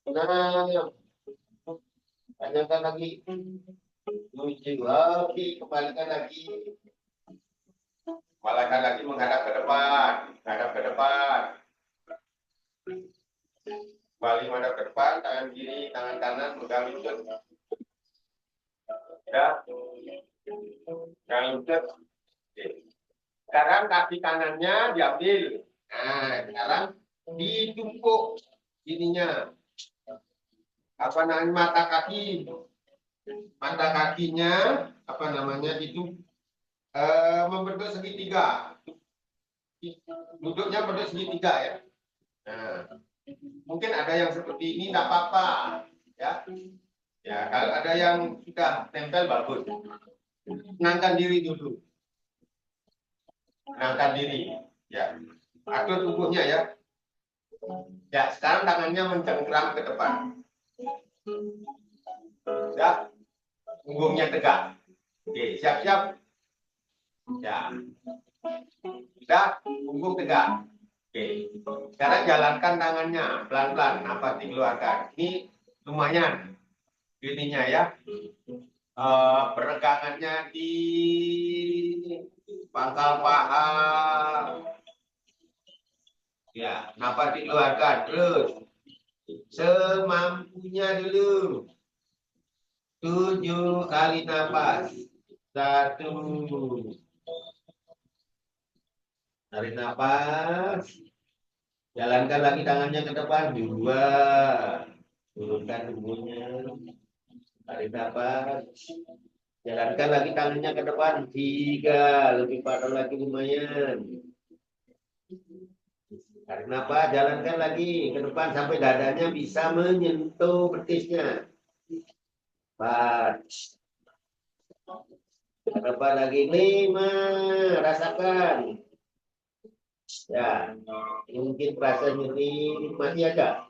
Nah, panjangkan lagi. 7. Oke, kembalikan lagi. Kembalikan lagi menghadap ke depan. Menghadap ke depan. Kembali menghadap ke depan. Tangan kiri, tangan kanan megang lutut. Ya. Jangan lutut. Sekarang kaki kanannya diambil. Nah, sekarang ditumpuk ininya. Apa namanya mata kaki? Mata kakinya apa namanya itu membentuk segitiga. Duduknya bentuk segitiga ya. Nah, mungkin ada yang seperti ini, tidak apa-apa. Ya. Ya, kalau ada yang sudah nempel bagus. Tenangkan diri dulu. Tenangkan diri. Ya. Atur tubuhnya ya. Ya, sekarang tangannya mencengkram ke depan. Ya, punggungnya tegak. Oke, siap-siap. Ya. Sudah, punggung tegak. Oke. Sekarang jalankan tangannya pelan-pelan, napas dikeluarkan. Ini lumayan ininya ya. Peregangannya di pangkal paha. Ya, napas dikeluarkan terus. Semampunya dulu. 7 kali napas. 1. Tarik napas. Jalankan lagi tangannya ke depan. 2. Turunkan tubuhnya. Tarik napas. Jalankan lagi tangannya ke depan. 3. Lebih parah lagi lumayan. Tarik napas. Jalankan lagi ke depan sampai dadanya bisa menyentuh betisnya. 4. Ke depan lagi. 5. Rasakan. Ya, mungkin perasa nyeri masih ada.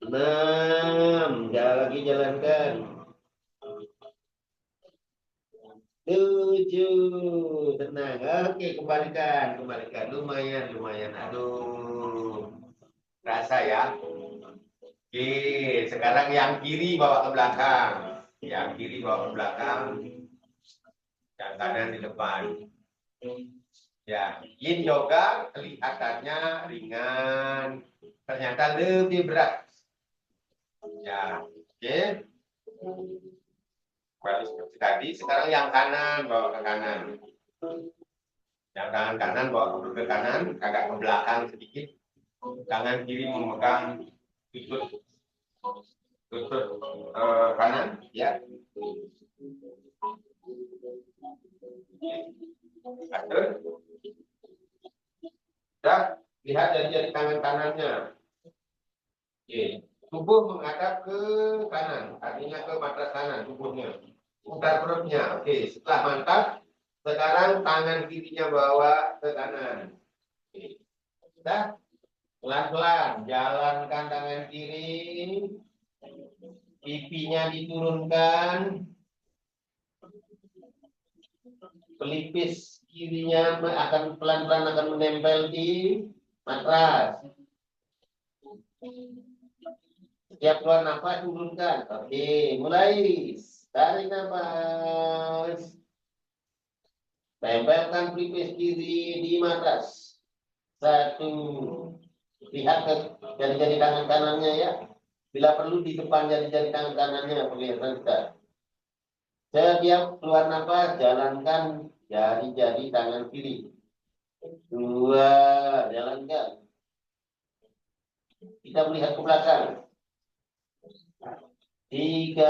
6, jalan lagi jalankan. 7, tenang. Oke, kembalikan. Lumayan. Aduh, rasa ya. Oke, sekarang yang kiri bawa ke belakang. Yang kiri bawa ke belakang. Yang kanan di depan. Ya, yin yoga kelihatannya ringan, ternyata lebih berat. Ya, oke. Baru seperti tadi, sekarang yang kanan bawa ke kanan. Yang tangan kanan bawa ke kanan, agak ke belakang sedikit. Tangan kiri memegang lutut kanan, ya. Atur. Sudah, lihat jari-jari tangan kanannya. Oke. Tubuh menghadap ke kanan, artinya ke matras kanan tubuhnya. Putar perutnya. Oke, setelah mantap, sekarang tangan kirinya bawa ke kanan. Oke. Sudah, pelan-pelan jalankan tangan kiri, pipinya diturunkan, pelipis kirinya akan pelan-pelan akan menempel di matras. Setiap keluar nafas turunkan. Oke, mulai. Tarik nafas. Tempelkan pelipis kiri di matras. 1. Lihat ke jari-jari tangan kanannya ya. Bila perlu di depan jari-jari tangan kanannya kelihatan tidak. Setiap keluar nafas jalankan jari-jari tangan kiri. 2, jalankan. Kita melihat ke belakang. 3.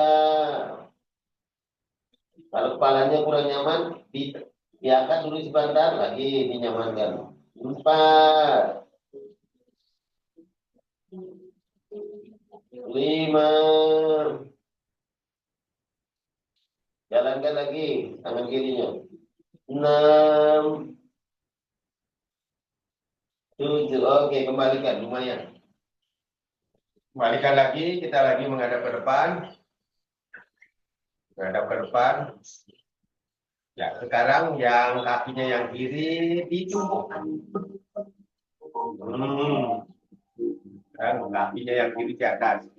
Kalau kepalanya kurang nyaman, diangkat dulu sebentar lagi dinyamankan. 4. 5. Jalankan lagi tangan kirinya. 6. 7. Oke, kembalikan lumayan. Kembalikan lagi, kita lagi menghadap ke depan. Menghadap ke depan. Ya, sekarang yang kakinya yang kiri ditumpukan. Dan kakinya yang kiri di atas.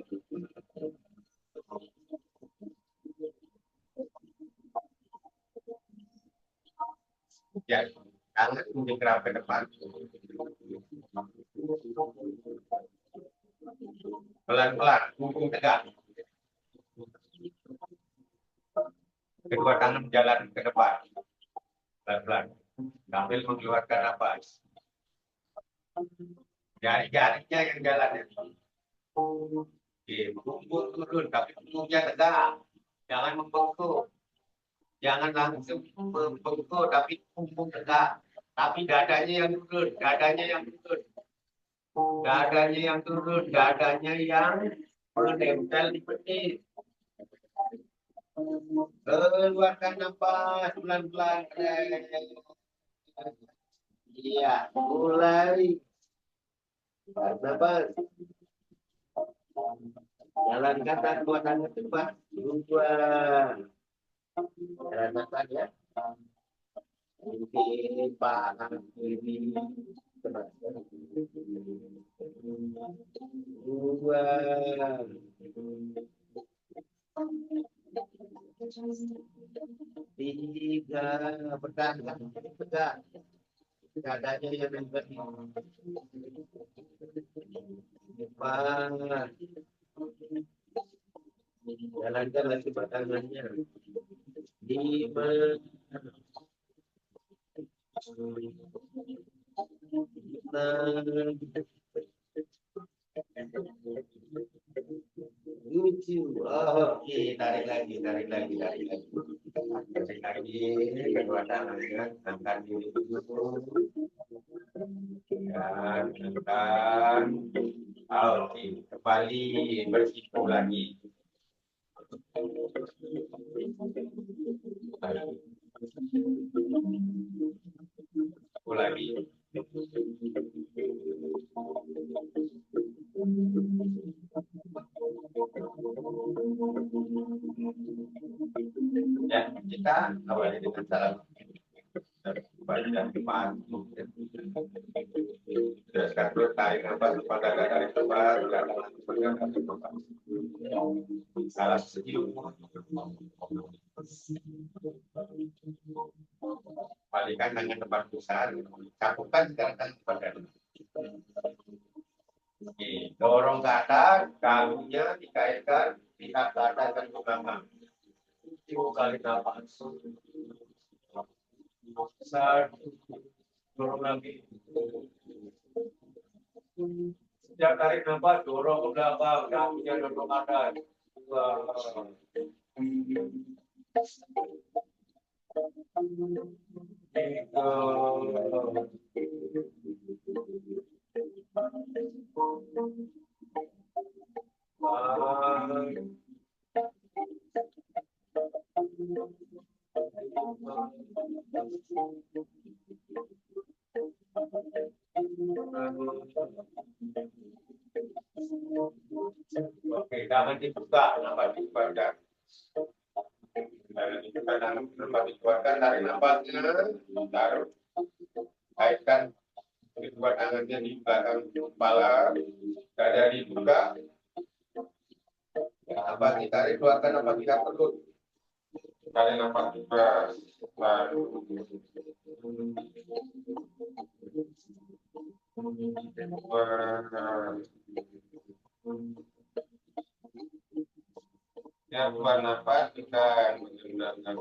Ya, tangan menjengkram ke depan. Pelan-pelan, punggung tegak. Kedua tangan jalan ke depan. Pelan-pelan. Sambil mengeluarkan nafas. Jari-jarinya yang jalan. Oke, punggung turun, tapi punggungnya tegak. Jangan membengkuk. Jangan langsung membengkuk, tapi punggung tegak. Tapi dadanya yang turun, Dadanya yang turun, dadanya yang menempel di petis. Keluarkan nafas pelan-pelan. Iya, mulai. Nafas. Jalankan dua tangan cepat. Dua. Jalan nafas ya. Ini panas ini. Dua. Tiga. Bertahan. Tegak. Dadanya yang nempel. Empat. Jalankan lagi tangannya. Lima. Enam. Tujuh. Oke, tarik lagi. Tarik lagi. Kedua tangannya, angkat diri dulu. Dan angkat. Oke, kembali bersiku lagi. Siku lagi. Ya, kita awali dengan salam. Baca depan. Teruskan perut, tarik nafas depan dada, tarik lebar, salam senyum. Balikan tangan depan pusat, cakupan sekarang tangan depan dada. Dorong ke atas, kalunya dikaitkan, pihak ke atas dan ke belakang. 3 kali nafas. Satu, dorong lagi. Setiap tarik nafas, dorong ke belakang, kakinya dorong ke atas. 3. Oke, jangan dibuka, nafas dikeluarkan. Nafas dikeluarkan, tarik nafasnya, taruh, kaitkan kedua tangannya di belakang kepala, dada dibuka, nafas ditarik, keluarkan nafas di perut, tarik nafas bebas, baru ya, keluar nafas kita menggunakan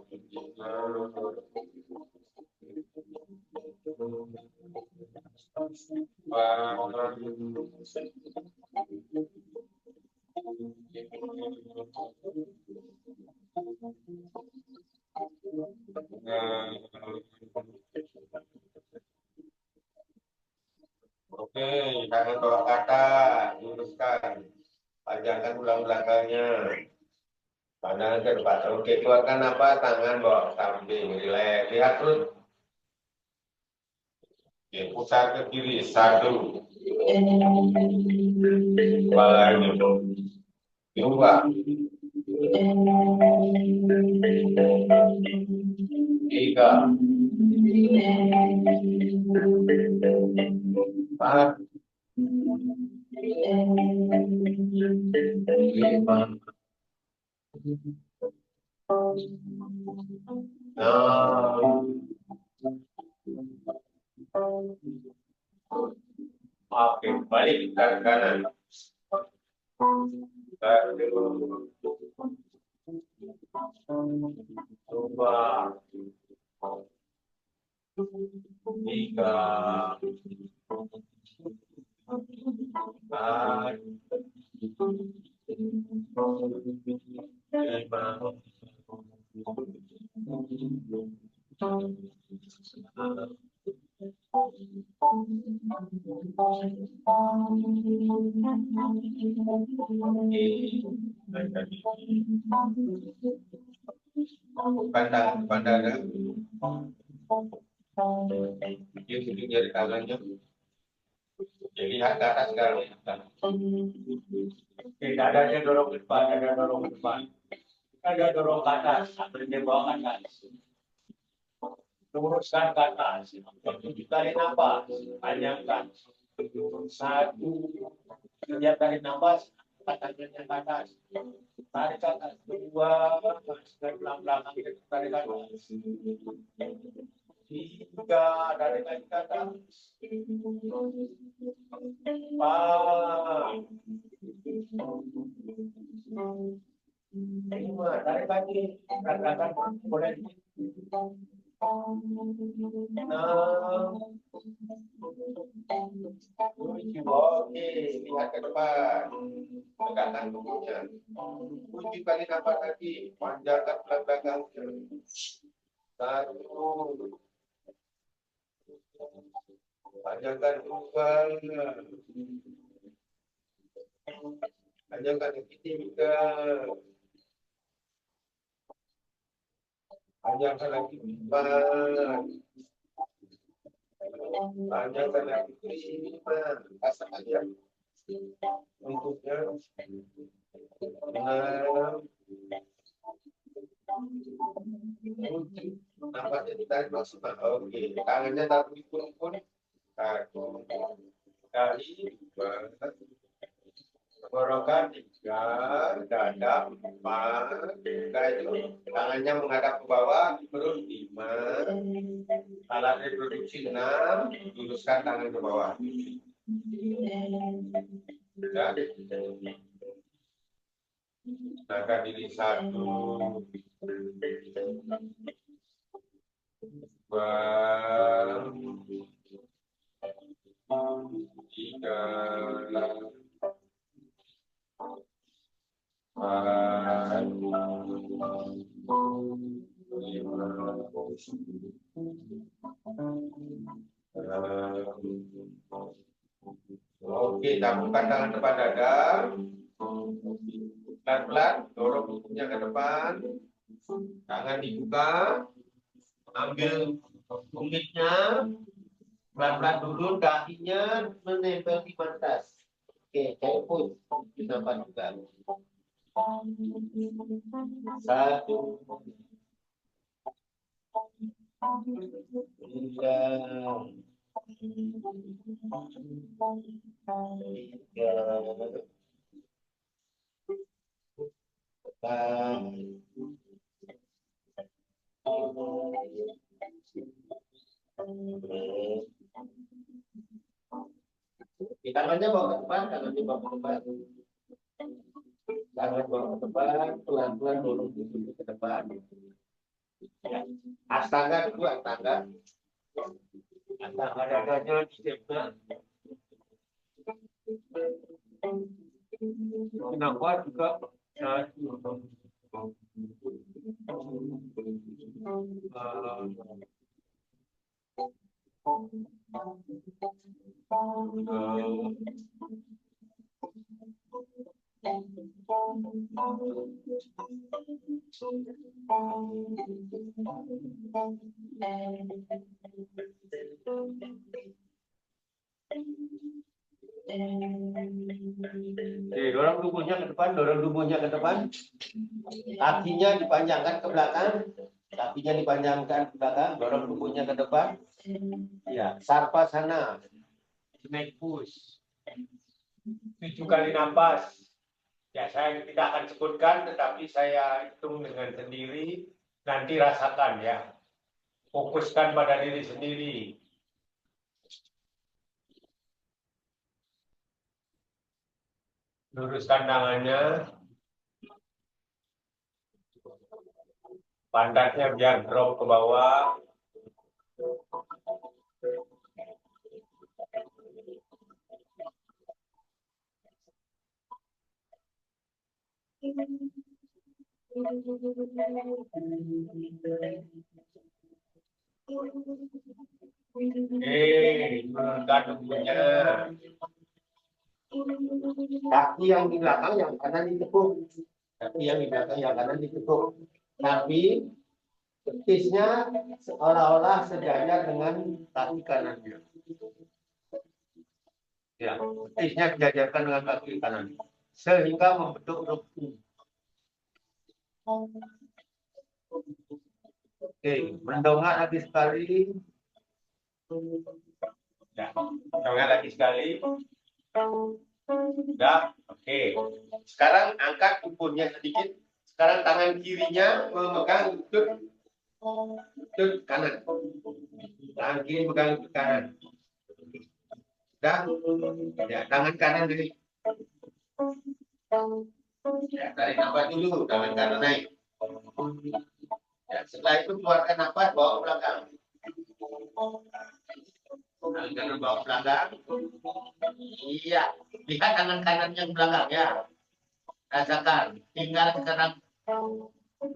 oke, tangan bawah kata, luruskan, panjangkan tulang belakangnya, pandangan ke depan. Oke, keluarkan apa? Tangan bawah samping, rileks, lihat terus. Oke, putar ke kiri, 1, kepalanya, 2, 3, 4, 5, 6. Oke, balik ke kanan. 1, 2, 3, 4, 5, Pandang pandangan dia ujung jari tangannya lihat ke atas sekarang. Dadanya dorong ke depan, dada dorong ke depan, dada dorong ke atas, sambil dibawa ke atas, luruskan ke atas, 7 kali nafas, panjangkan, 1, lihat tarik nafas, tangannya ke atas, tarik ke atas, 2, dan belakang kita tarik ke atas, 3, tarik lagi ke atas, 4, 5, tarik lagi, rasakan boleh, 6, 7, oke, lihat ke depan, tegakkan tubuhnya, 7 kali nafas lagi, panjangkan belakang, 1, panjangkan 2, panjangkan 3, panjangkan lagi 4, panjangkan lagi 5, rasa aja untuknya 6, 7, nafasnya ditarik maksimal, oke, tangannya taruh di pun, 1 kali 2, tenggorokan 3, dada 4, itu tangannya menghadap ke bawah, perut 5, alat reproduksi 6, luruskan tangan ke bawah. Sudah. Naga diri 1, 2, 3, 4, 5, oke, gabungkan tangan depan dada, pelan-pelan dorong tubuhnya ke depan, tangan dibuka, ambil kumitnya, pelan-pelan dulu, kakinya menempel di mantas. Oke, kayak push, kenapa juga? 1, 2, 3, 4, tangannya bawa ke depan, tangannya bawa ke depan. Tangan bawa ke depan, pelan-pelan dorong tubuh ke depan. Astanga dulu, astanga. Astanga dadanya ditempel. Kenapa juga dorong tubuhnya ke depan, dorong tubuhnya ke depan. Kakinya dipanjangkan ke belakang, kakinya dipanjangkan ke belakang, dorong tubuhnya ke depan. Ya, sarpasana, naik push. 7 kali nafas. Ya, saya tidak akan sebutkan, tetapi saya hitung dengan sendiri. Nanti rasakan ya. Fokuskan pada diri sendiri. Luruskan tangannya. Pantatnya biar drop ke bawah. Turunkan tubuhnya. Kaki yang di belakang yang kanan ditekuk. Kaki yang di belakang yang kanan ditekuk. Tapi betisnya seolah-olah sejajar dengan kaki kanannya. Ya, betisnya dijajarkan dengan kaki kanan. Sehingga membentuk ruku. Oke, mendongak lagi sekali. Ya, mendongak lagi sekali. Sudah, oke. Sekarang angkat tubuhnya sedikit. Sekarang tangan kirinya memegang lutut kanan. Tangan kiri memegang lutut kanan. Sudah, ya, tangan kanan naik. Ya, tarik nafas dulu, tangan kanan naik. Ya, setelah itu keluarkan nafas, bawa ke belakang. Tangan kanan bawa ke belakang. Iya, lihat tangan kanan yang belakang ya. Rasakan, tinggal sekarang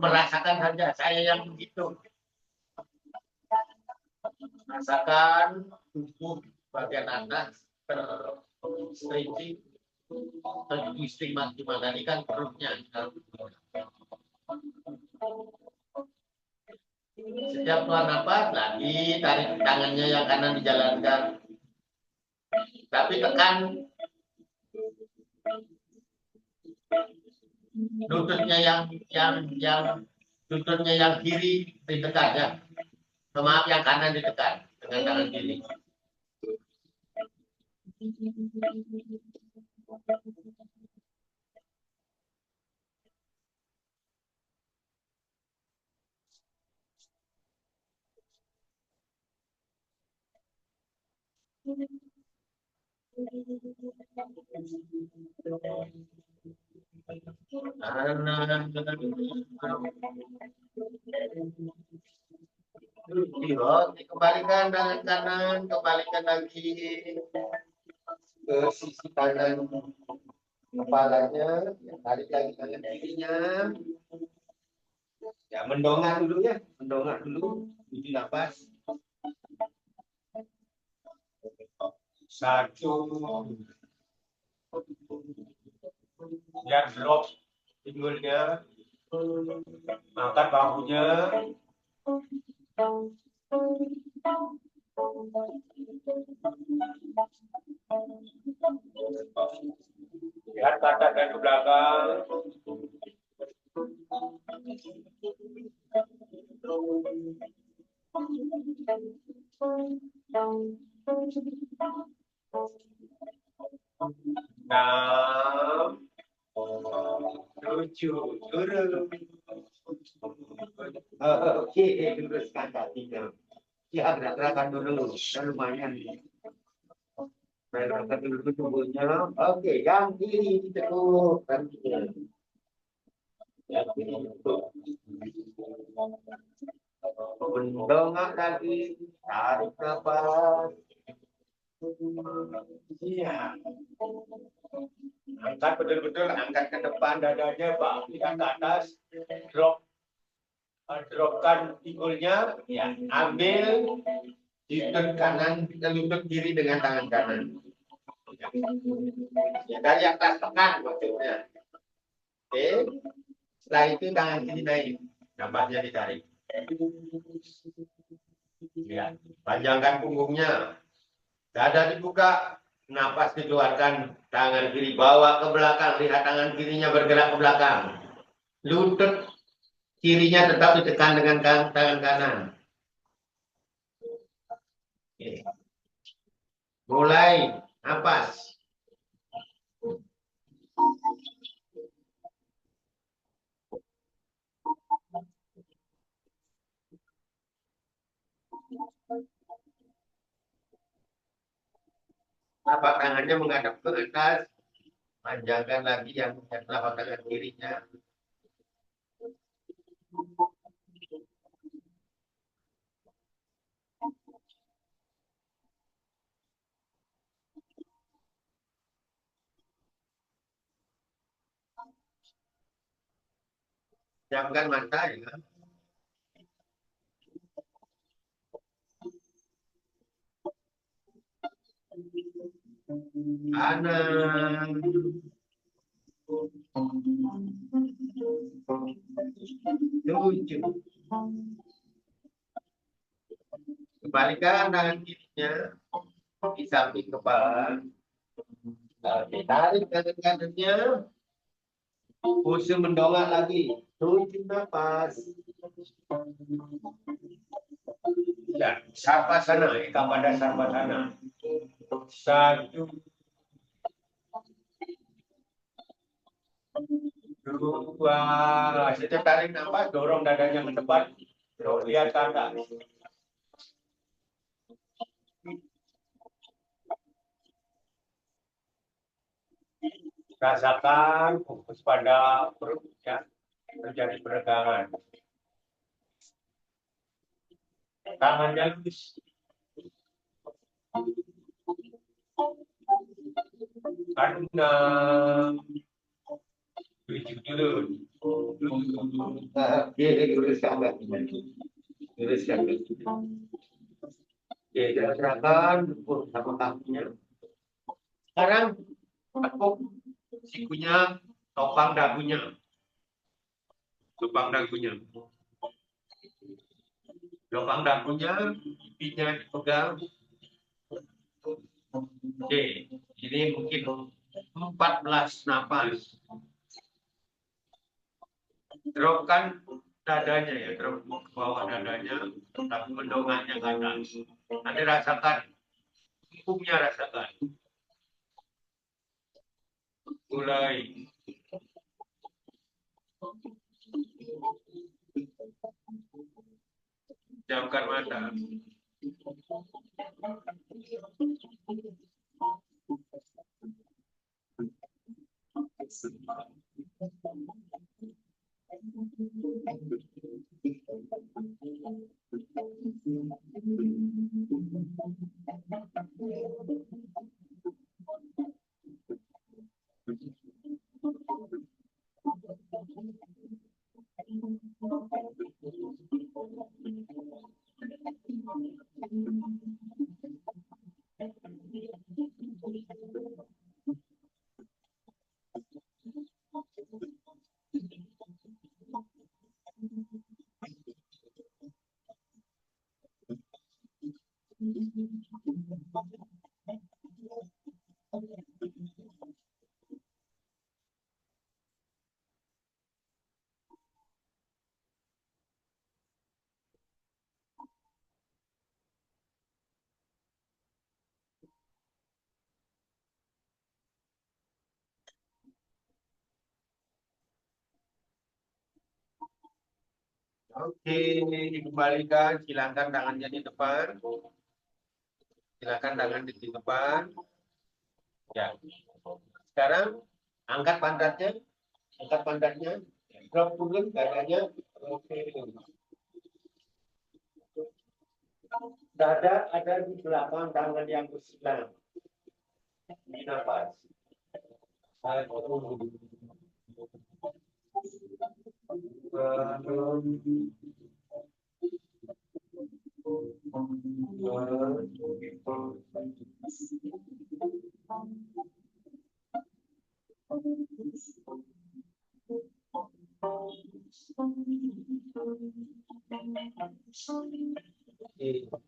merasakan saja saya yang begitu. Rasakan tubuh bagian atas stretching, twisting maksimal tadi kan perutnya. Setiap keluar nafas lagi tarik tangannya yang kanan dijalankan, tapi tekan lututnya yang lututnya yang kiri ditekan ya. Maaf, yang kanan ditekan dengan tangan kiri. Dikembalikan tangan kanan, kembalikan lagi ke sisi kanan kepalanya, tarik lagi tangan kirinya. Ya, mendongak dulu ya, mendongak dulu, uji nafas. Satu, ya drop pinggulnya, angkat bahunya. Lihat kanan dan ke belakang. Enam, tujuh, turun. Oke, luruskan kakinya. Ya, gerakan dulu. Lumayan. Gerakan dulu tubuhnya. Oke, yang kiri ditekuk kakinya. Yang kiri ditekuk. Mendongak lagi. Tarik nafas. Iya. Angkat betul-betul, angkat ke depan dadanya, bahu ke atas, dropkan pinggulnya, ya, ambil lutut kanan, lutut kiri dengan tangan kanan. Ya, dari atas tekan maksudnya. Oke, setelah itu tangan kiri naik, nafasnya ditarik. Ya, panjangkan punggungnya, dada dibuka. Nafas dikeluarkan, tangan kiri bawa ke belakang, lihat tangan kirinya bergerak ke belakang. Lutut kirinya tetap ditekan dengan tangan kanan. Oke. Mulai, nafas. Telapak tangannya menghadap ke atas, panjangkan lagi yang telapak tangan kirinya. Jamkan mata ya. kanan, tujuh. Kembalikan tangan kirinya di samping kepala. Tarik tangan kanannya, pose mendongak lagi. 7 nafas. Ya, sarvasana, eka pada sarvasana. 1, 2. Setiap tarik nafas, dorong dadanya ke depan. Lihat ke atas. Rasakan fokus pada perutnya, terjadi peregangan. Tangannya lurus. 6, 7 dulu. Luruskan kaki. Luruskan kaki. Oke, gerakan sama kakinya. Sekarang tekuk sikunya, topang dagunya. Topang dagunya. Topang dagunya, pipinya dipegang. Oke, ini mungkin 14 nafas. Dropkan dadanya ya, drop ke bawah dadanya, tapi mendongaknya ke atas. Nanti rasakan, pungnya rasakan. Mulai. Jamkan mata. Oke, dikembalikan. Silakan tangannya di depan. Silakan tangan di depan. Ya. Sekarang angkat pantatnya. Angkat pantatnya. Drop turun dadanya. Oke. Dada ada di belakang tangan yang ke-9. Ini nafas. 1,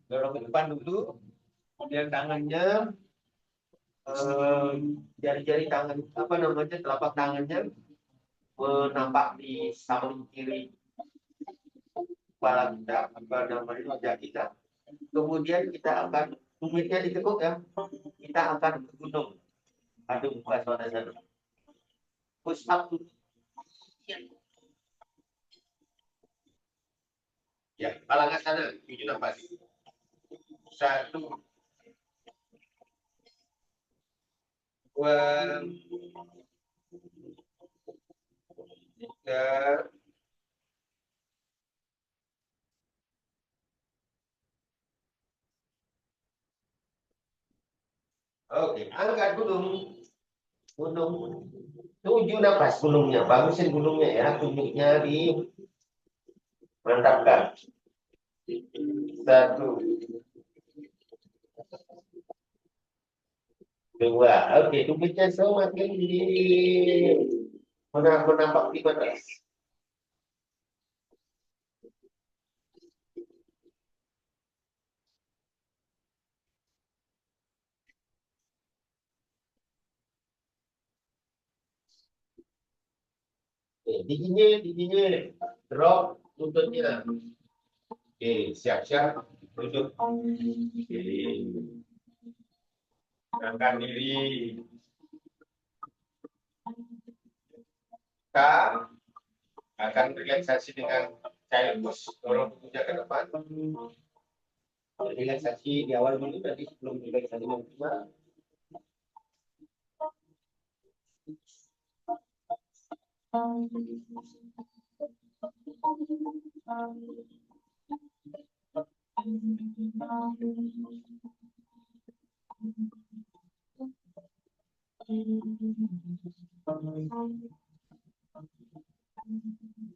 dorong ke depan dulu, kemudian tangannya, jari-jari tangan, apa namanya, telapak tangannya menampak di samping kiri kepala kita, apa namanya, wajah kita. Kemudian kita akan, tumitnya ditekuk ya, kita akan ke gunung. Aduh, buka suara sana. Push up dulu. Ya, kepala ke sana, 7 nafas. 1, 2, 3, oke, angkat gunung. 7 nafas gunungnya, bagusin gunungnya ya, tunjuknya di mantapkan. 1, Dua. Oke, tulisnya semakin di menampak 15. Giginya drop lututnya. Oke, siap-siap duduk. Oke, angkat diri. Kita akan relaksasi dengan child pose, dorong tubuhnya ke depan. Relaksasi di awal dulu tadi sebelum relaksasi maksimal.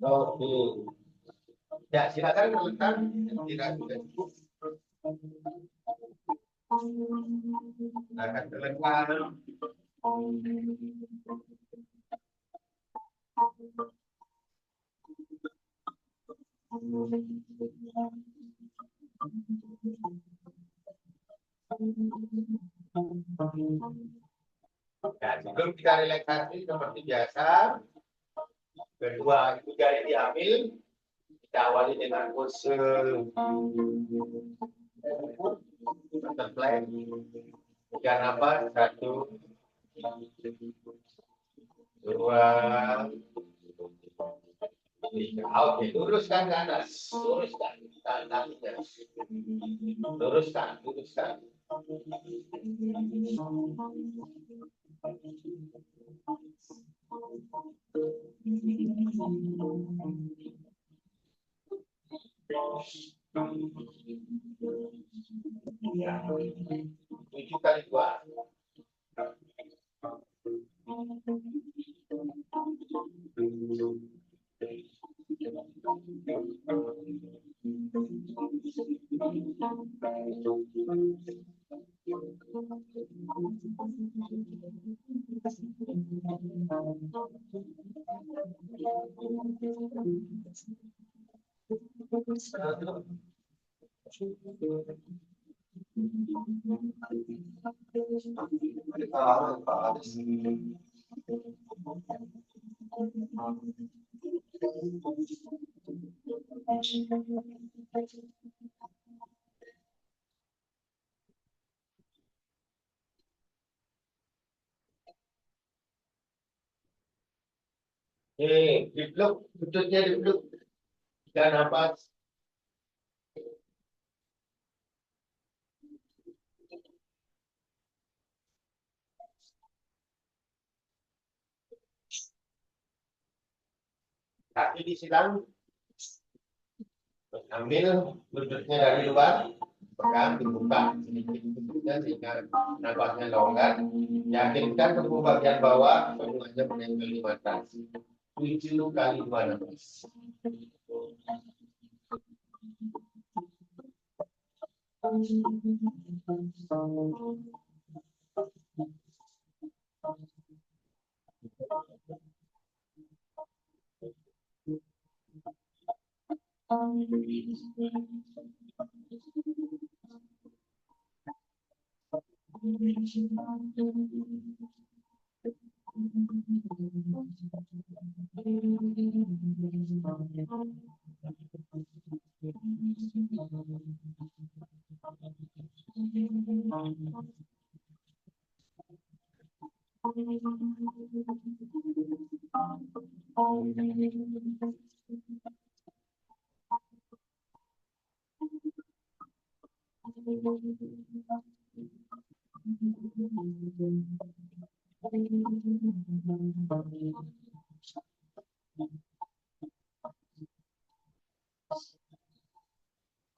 Oke. Ya, silakan teman-teman. Tidak sudah cukup. Akan terlepas. Ya, sebelum kita relaksasi seperti biasa, kedua ibu jari diambil, kita awali dengan pose butterfly. Tiga nafas, 1, 2, 3. Oke, luruskan ke atas, luruskan kakinya, luruskan. Ya. 7 kali 2. Dipeluk, lututnya dipeluk. Tiga nafas. Kaki disilang. Ambil lututnya dari luar. Pegang, dibuka sedikit lututnya sehingga nafasnya longgar. Yakinkan tubuh bagian bawah semuanya menempel di mata. 7 kali 2 nafas.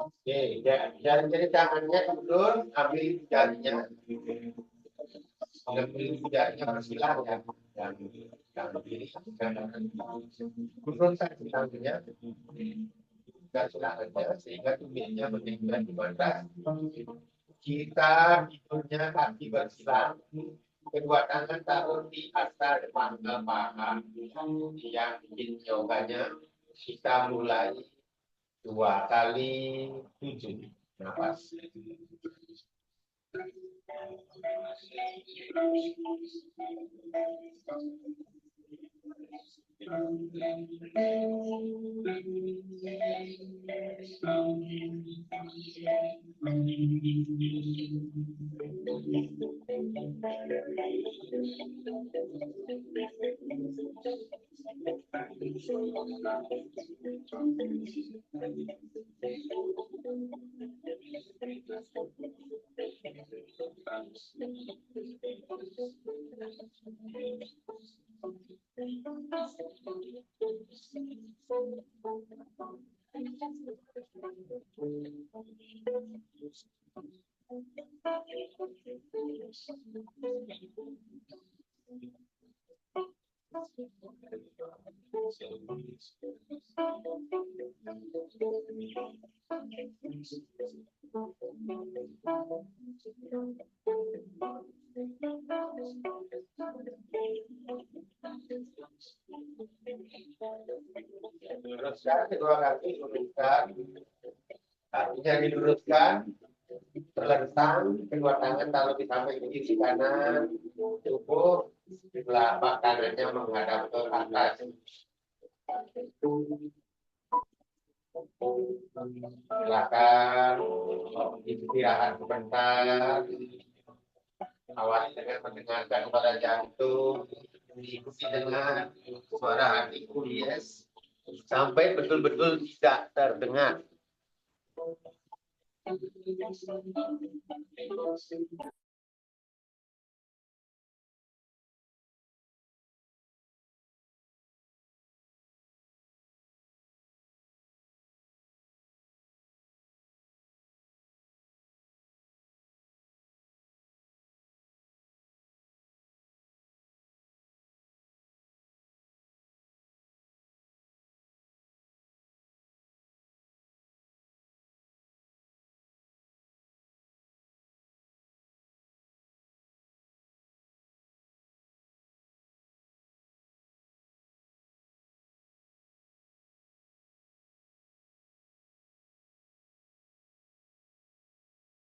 Oke, jari-jari tangannya mundur, ambil jarinya. Ambil jarinya bersilang ya. Yang kiri, turunkan tangannya. Bukan silangannya, sehingga tubuhnya meninggal di batas. Kita tidurnya kaki bersilang. Kedua tangan taruh di atas pangkal paha. Yang bikin yoganya, kita mulai 2 kali 7 nafas. Luruskan kedua kaki, luruskan. Kakinya diluruskan, terlentang, kedua tangan taruh di samping kiri kanan, cukup, telapak kanannya menghadap ke atas. Silakan istirahat sebentar. Awas dengan mendengarkan suara jantung, diikuti dengan suara hatiku, yes, sampai betul-betul tidak terdengar.